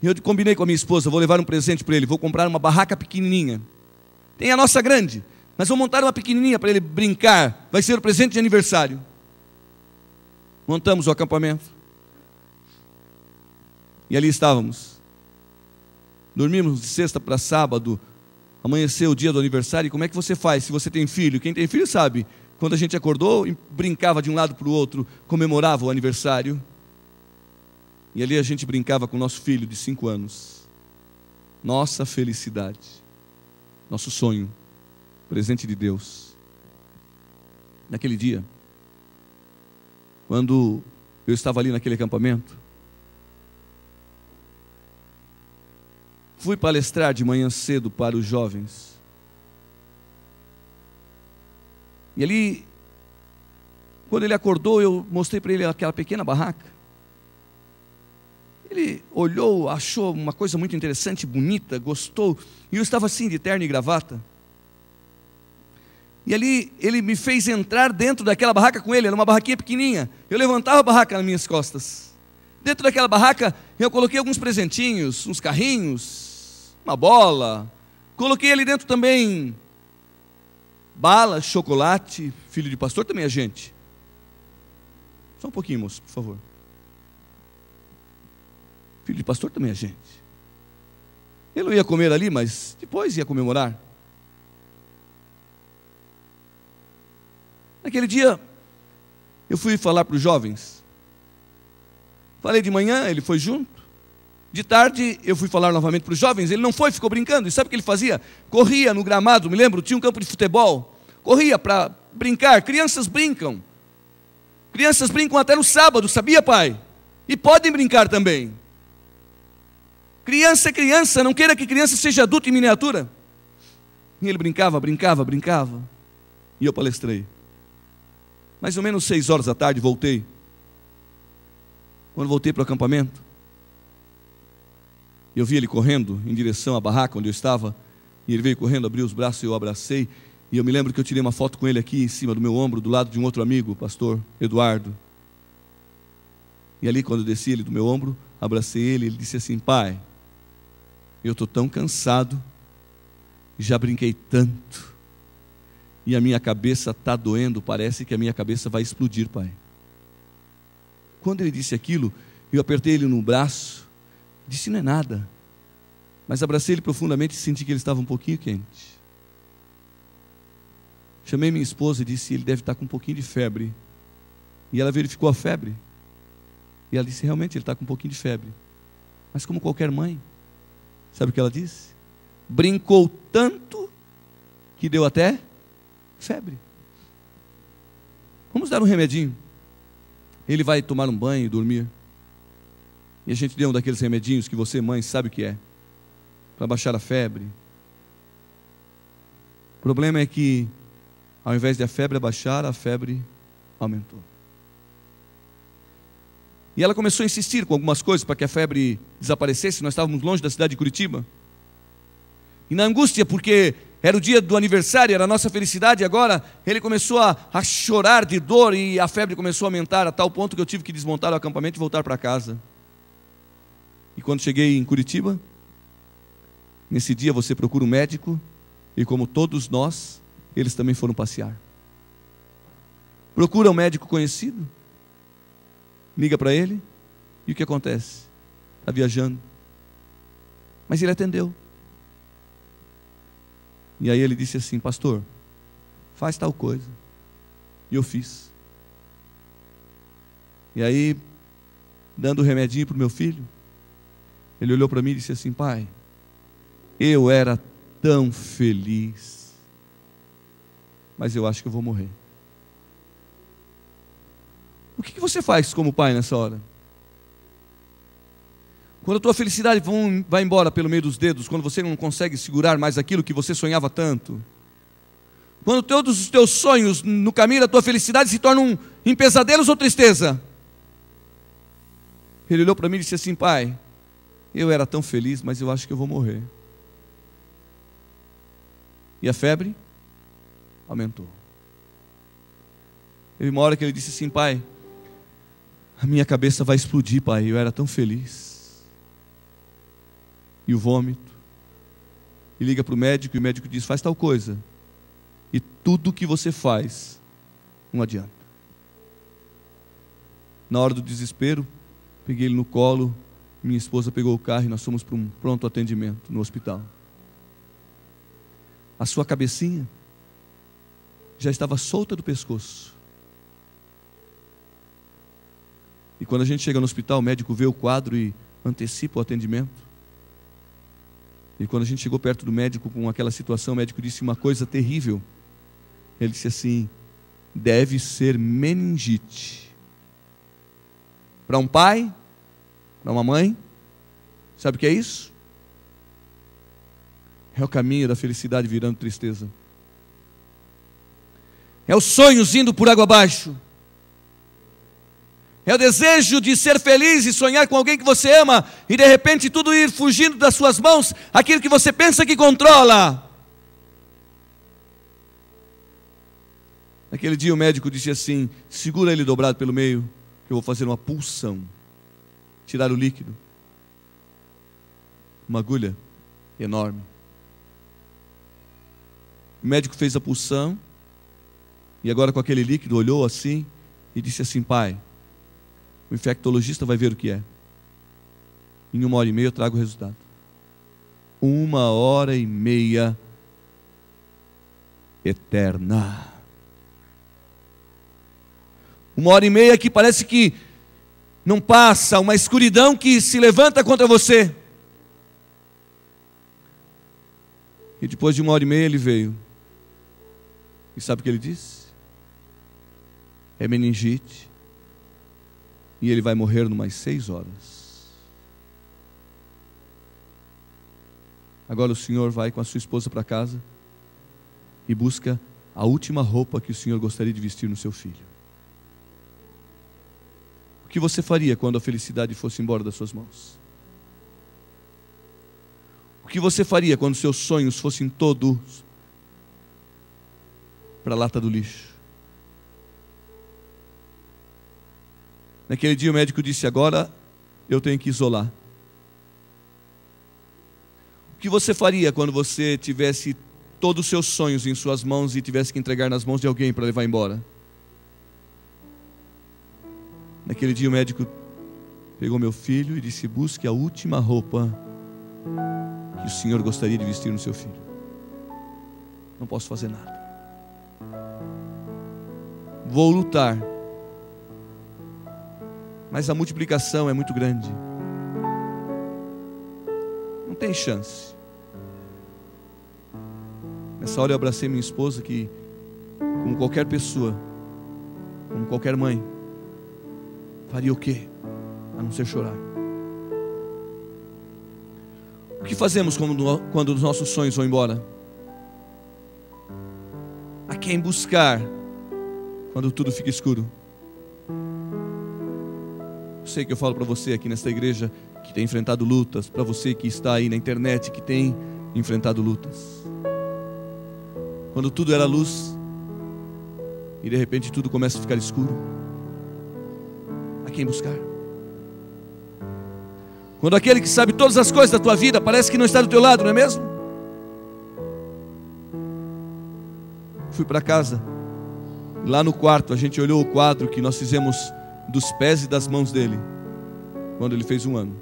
Eu combinei com a minha esposa, vou levar um presente para ele, vou comprar uma barraca pequenininha. Tem a nossa grande, mas vou montar uma pequenininha para ele brincar, vai ser o presente de aniversário. Montamos o acampamento. E ali estávamos. Dormimos de sexta para sábado, amanheceu o dia do aniversário. E como é que você faz se você tem filho? Quem tem filho sabe. Quando a gente acordou, brincava de um lado para o outro, comemorava o aniversário. E ali a gente brincava com o nosso filho de 5 anos. Nossa felicidade, nosso sonho, presente de Deus. Naquele dia, quando eu estava ali naquele acampamento, fui palestrar de manhã cedo para os jovens. E ali, quando ele acordou, eu mostrei para ele aquela pequena barraca. Ele olhou, achou uma coisa muito interessante, bonita, gostou. E eu estava assim, de terno e gravata. E ali ele me fez entrar dentro daquela barraca com ele. Era uma barraquinha pequenininha. Eu levantava a barraca nas minhas costas. Dentro daquela barraca eu coloquei alguns presentinhos, uns carrinhos, uma bola. Coloquei ali dentro também bala, chocolate. Filho de pastor também é gente. Só um pouquinho, moço, por favor. Filho de pastor também é gente. Ele não ia comer ali, mas depois ia comemorar. Naquele dia, eu fui falar para os jovens. Falei de manhã, ele foi junto. De tarde, eu fui falar novamente para os jovens. Ele não foi, ficou brincando. E sabe o que ele fazia? Corria no gramado, me lembro, tinha um campo de futebol. Corria para brincar. Crianças brincam. Crianças brincam até no sábado, sabia, pai? E podem brincar também. Criança é criança, não queira que criança seja adulto em miniatura. E ele brincava. E eu palestrei. Mais ou menos 6 horas da tarde, voltei. Quando voltei para o acampamento, eu vi ele correndo em direção à barraca onde eu estava. E ele veio correndo, abriu os braços e eu abracei. E eu me lembro que eu tirei uma foto com ele aqui em cima do meu ombro, do lado de um outro amigo, o pastor Eduardo. E ali, quando eu desci ele do meu ombro, abracei ele, ele disse assim: pai, eu estou tão cansado, já brinquei tanto, e a minha cabeça está doendo, parece que a minha cabeça vai explodir, pai. Quando ele disse aquilo, eu apertei ele no braço, disse: não é nada, Mas abracei ele profundamente e senti que ele estava um pouquinho quente. Chamei minha esposa e disse: ele deve estar com um pouquinho de febre. E ela verificou a febre. E ela disse: realmente, ele está com um pouquinho de febre. Mas como qualquer mãe, sabe o que ela disse? Brincou tanto que deu até febre. Vamos dar um remedinho. Ele vai tomar um banho e dormir. E a gente deu um daqueles remedinhos que você, mãe, sabe o que é, para baixar a febre. O problema é que, ao invés de a febre abaixar, a febre aumentou. E ela começou a insistir com algumas coisas para que a febre desaparecesse. Nós estávamos longe da cidade de Curitiba. E na angústia, porque era o dia do aniversário, era a nossa felicidade, e agora ele começou a chorar de dor e a febre começou a aumentar a tal ponto que eu tive que desmontar o acampamento e voltar para casa. E quando cheguei em Curitiba, nesse dia você procura um médico, e como todos nós, eles também foram passear. Procura um médico conhecido, liga para ele, e o que acontece? Está viajando. Mas ele atendeu. E aí ele disse assim: pastor, faz tal coisa. E eu fiz. E aí, dando o remedinho para o meu filho, ele olhou para mim e disse assim: pai, eu era tão feliz, mas eu acho que eu vou morrer. O que você faz como pai nessa hora? Quando a tua felicidade vai embora pelo meio dos dedos, quando você não consegue segurar mais aquilo que você sonhava tanto, quando todos os teus sonhos no caminho da tua felicidade se tornam em pesadelos ou tristeza. Ele olhou para mim e disse assim: pai, eu era tão feliz, mas eu acho que eu vou morrer. E a febre aumentou. Teve uma hora que ele disse assim: pai, a minha cabeça vai explodir, pai, eu era tão feliz. E o vômito. E liga para o médico, e o médico diz: faz tal coisa. E tudo que você faz não adianta. Na hora do desespero, peguei ele no colo, minha esposa pegou o carro e nós fomos para um pronto atendimento no hospital. A sua cabecinha já estava solta do pescoço. E quando a gente chega no hospital, o médico vê o quadro e antecipa o atendimento. E quando a gente chegou perto do médico com aquela situação, o médico disse uma coisa terrível. Ele disse assim: deve ser meningite. Para um pai, para uma mãe, sabe o que é isso? É o caminho da felicidade virando tristeza. É os sonhos indo por água abaixo. É o desejo de ser feliz e sonhar com alguém que você ama, e de repente tudo ir fugindo das suas mãos, aquilo que você pensa que controla. Naquele dia o médico disse assim: segura ele dobrado pelo meio, que eu vou fazer uma punção, tirar o líquido. Uma agulha enorme. O médico fez a punção, e agora com aquele líquido olhou assim e disse assim: pai, o infectologista vai ver o que é. Em 1h30 eu trago o resultado. 1h30 eterna. 1h30 que parece que não passa, uma escuridão que se levanta contra você. E depois de 1h30 ele veio. E sabe o que ele disse? É meningite. E ele vai morrer numas 6 horas. Agora o senhor vai com a sua esposa para casa e busca a última roupa que o senhor gostaria de vestir no seu filho. O que você faria quando a felicidade fosse embora das suas mãos? O que você faria quando seus sonhos fossem todos para a lata do lixo? Naquele dia o médico disse: agora eu tenho que isolar. O que você faria quando você tivesse todos os seus sonhos em suas mãos e tivesse que entregar nas mãos de alguém para levar embora? Naquele dia o médico pegou meu filho e disse: busque a última roupa que o Senhor gostaria de vestir no seu filho. Não posso fazer nada. Vou lutar, mas a multiplicação é muito grande. Não tem chance. Nessa hora eu abracei minha esposa, que, como qualquer pessoa, como qualquer mãe, faria o quê? A não ser chorar. O que fazemos quando os nossos sonhos vão embora? A quem buscar quando tudo fica escuro? Eu sei que eu falo para você aqui nesta igreja que tem enfrentado lutas, para você que está aí na internet que tem enfrentado lutas. Quando tudo era luz e de repente tudo começa a ficar escuro, a quem buscar? Quando aquele que sabe todas as coisas da tua vida parece que não está do teu lado, não é mesmo? Fui para casa, lá no quarto a gente olhou o quadro que nós fizemos dos pés e das mãos dele, quando ele fez 1 ano,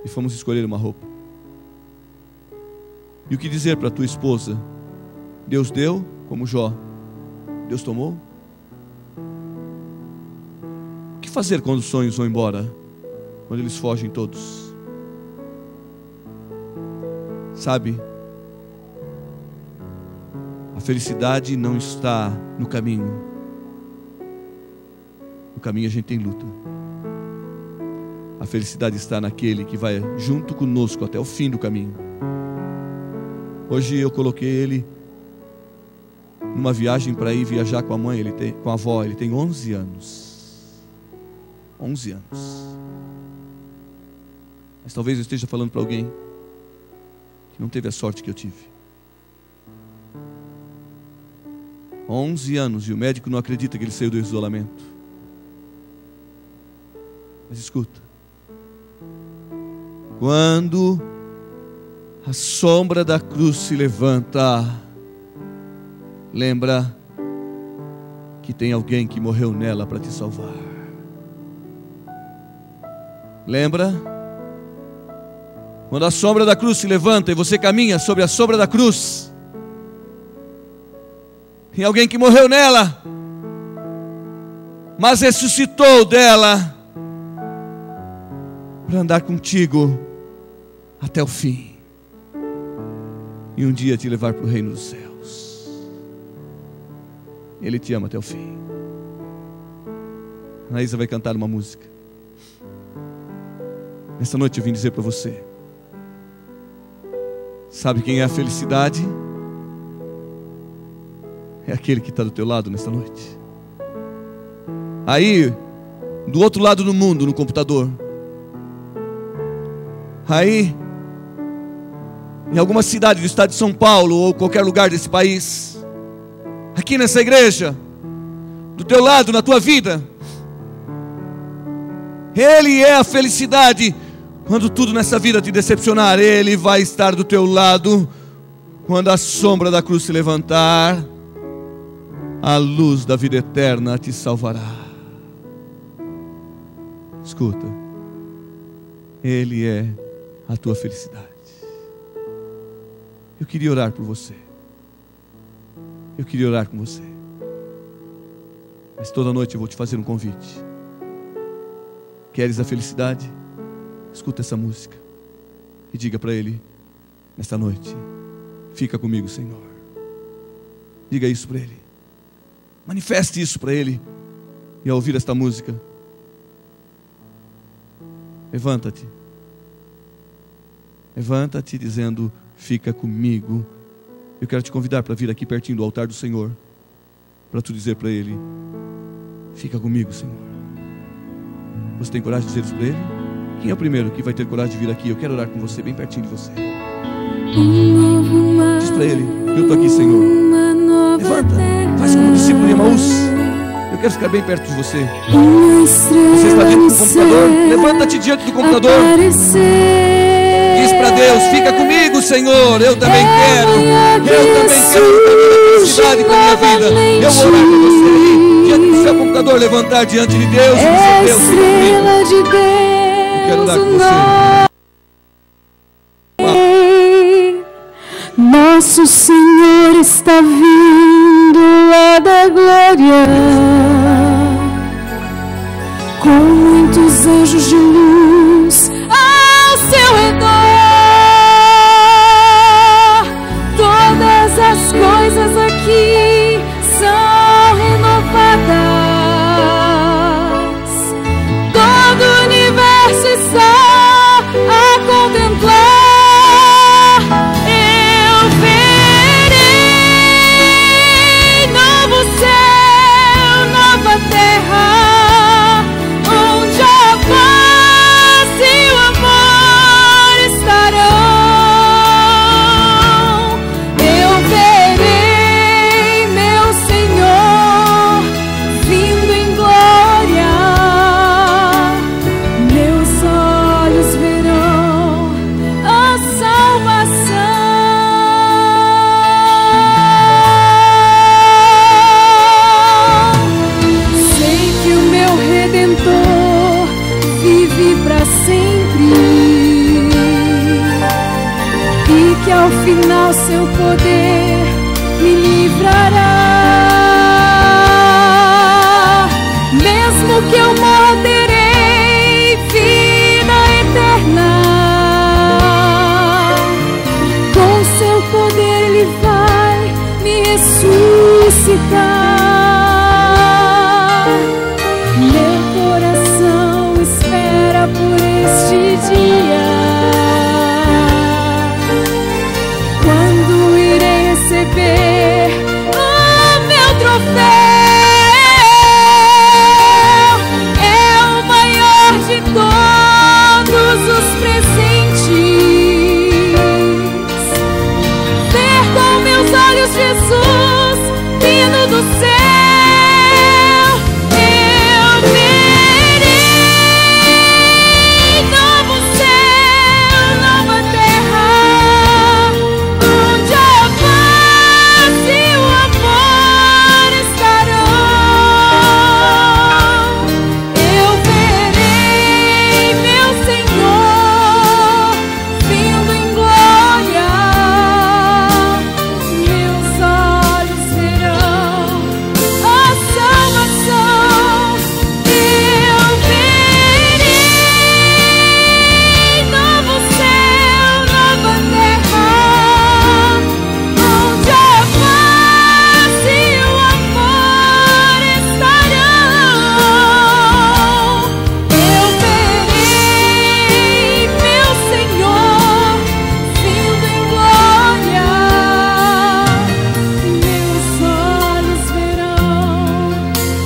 e fomos escolher uma roupa. E o que dizer para tua esposa? Deus deu, como Jó, Deus tomou? O que fazer quando os sonhos vão embora? Quando eles fogem todos? Sabe, a felicidade não está no caminho. No caminho a gente tem luta. A felicidade está naquele que vai junto conosco até o fim do caminho. Hoje eu coloquei ele numa viagem para ir viajar com a mãe, com a avó. Ele tem 11 anos. 11 anos. Mas talvez eu esteja falando para alguém que não teve a sorte que eu tive. 11 anos e o médico não acredita que ele saiu do isolamento. Mas escuta, quando a sombra da cruz se levanta, lembra que tem alguém que morreu nela para te salvar. Lembra? Quando a sombra da cruz se levanta e você caminha sobre a sombra da cruz, tem alguém que morreu nela, mas ressuscitou dela para andar contigo até o fim e um dia te levar para o reino dos céus. Ele te ama até o fim. A Isa vai cantar uma música. Nesta noite eu vim dizer para você: sabe quem é a felicidade? É aquele que está do teu lado nesta noite. Aí, do outro lado do mundo, no computador. Aí, em alguma cidade do estado de São Paulo ou qualquer lugar desse país. Aqui nessa igreja, do teu lado, na tua vida. Ele é a felicidade. Quando tudo nessa vida te decepcionar, Ele vai estar do teu lado. Quando a sombra da cruz se levantar, a luz da vida eterna te salvará. Escuta, Ele é a tua felicidade. Eu queria orar por você. Eu queria orar com você. Mas toda noite eu vou te fazer um convite. Queres a felicidade? Escuta essa música e diga para Ele nesta noite: fica comigo, Senhor. Diga isso para Ele. Manifeste isso para Ele. E ao ouvir esta música, levanta-te. Levanta-te dizendo: fica comigo. Eu quero te convidar para vir aqui pertinho do altar do Senhor, para tu dizer para Ele: fica comigo, Senhor. Você tem coragem de dizer isso para Ele? Quem é o primeiro que vai ter coragem de vir aqui? Eu quero orar com você, bem pertinho de você. Diz para Ele: eu estou aqui, Senhor. Levanta, faz como o discípulo de Emaús. Eu quero ficar bem perto de você. Você está dentro do computador? Levanta-te diante do computador. Diz para Deus: fica comigo, Senhor. Eu também quero. Eu também quero felicidade para a minha vida. Eu vou orar para você aí, diante do seu computador, levantar diante de Deus e dizer: Deus, fica comigo. Eu quero orar com você. anjos de luz ao seu redor. Todas as coisas aqui são renovadas. Todo o universo está a contemplar. Eu verei novo céu, nova terra, onde a paz e o amor estarão. Eu verei meu Senhor vindo em glória. Meus olhos verão a salvação. Sei que o meu Redentor vive para sempre e que ao final seu poder me livrará. Mesmo que eu morra, terei vida eterna. Com seu poder ele vai me ressuscitar. Meu coração espera por este dia, quando irei receber o meu troféu. É o maior de todos os presentes. Ver com meus olhos Jesus vindo do céu. Eu verei novo céu, nova terra, onde a paz e o amor estarão. Eu verei meu Senhor vindo em glória. Meus olhos verão a salvação. Eu verei novo céu, nova terra, onde a paz e o amor estarão. Eu verei meu Senhor vindo em glória. Meus olhos verão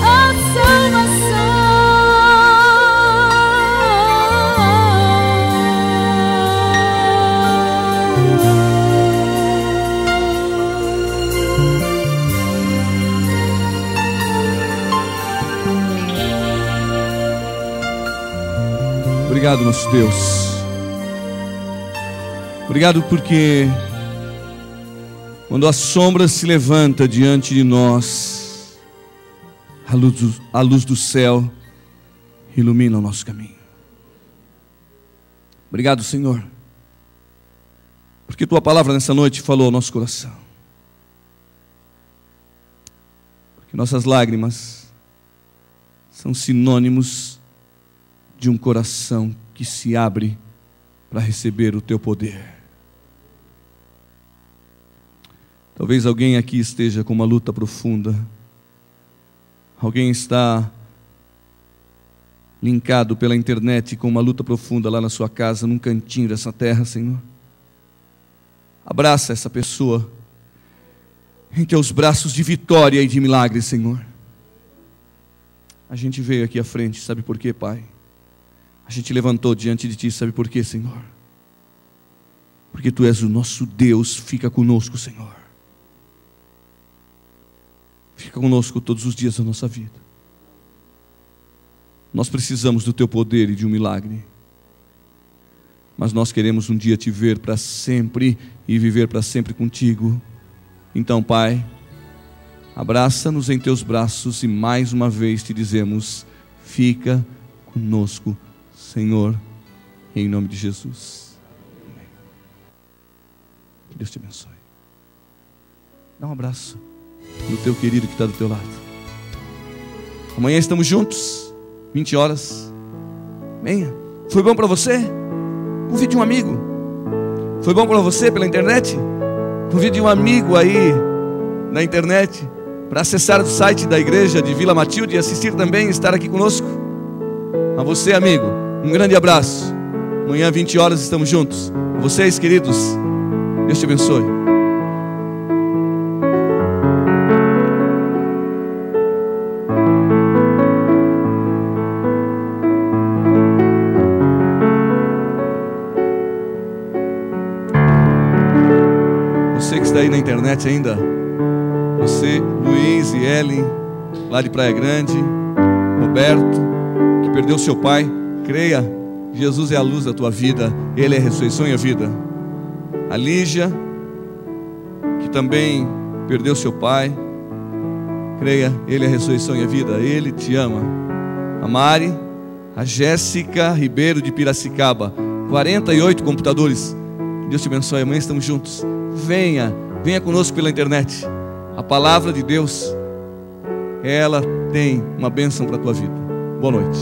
a Obrigado, nosso Deus. Obrigado porque quando a sombra se levanta diante de nós, a luz do céu ilumina o nosso caminho. Obrigado, Senhor, porque Tua palavra nessa noite falou ao nosso coração. Porque nossas lágrimas são sinônimos de um coração que se abre para receber o Teu poder. Talvez alguém aqui esteja com uma luta profunda. Alguém está linkado pela internet com uma luta profunda lá na sua casa, num cantinho dessa terra, Senhor. Abraça essa pessoa em Teus braços de vitória e de milagre, Senhor. A gente veio aqui à frente, sabe por quê, Pai? A gente levantou diante de Ti, sabe por quê, Senhor? Porque Tu és o nosso Deus. Fica conosco, Senhor. Fica conosco todos os dias da nossa vida. Nós precisamos do Teu poder e de um milagre, mas nós queremos um dia Te ver para sempre e viver para sempre contigo. Então, Pai, abraça-nos em Teus braços e mais uma vez Te dizemos: fica conosco, Senhor, em nome de Jesus. Amém. Que Deus te abençoe. Dá um abraço no teu querido que está do teu lado. Amanhã estamos juntos, 20 horas. Venha. Foi bom para você? Convide um amigo. Foi bom para você pela internet? Convide um amigo aí na internet para acessar o site da igreja de Vila Matilde e assistir também, estar aqui conosco. A você, amigo, um grande abraço. Amanhã, 20 horas, estamos juntos. A vocês, queridos, Deus te abençoe. Você que está aí na internet ainda, você, Luiz e Ellen, lá de Praia Grande, Roberto, que perdeu seu pai, creia, Jesus é a luz da tua vida, Ele é a ressurreição e a vida. A Lígia, que também perdeu seu pai, creia, Ele é a ressurreição e a vida, Ele te ama. A Mari, a Jéssica Ribeiro de Piracicaba, 48 computadores, Deus te abençoe, amanhã estamos juntos. Venha conosco pela internet. A palavra de Deus, ela tem uma bênção para a tua vida. Boa noite.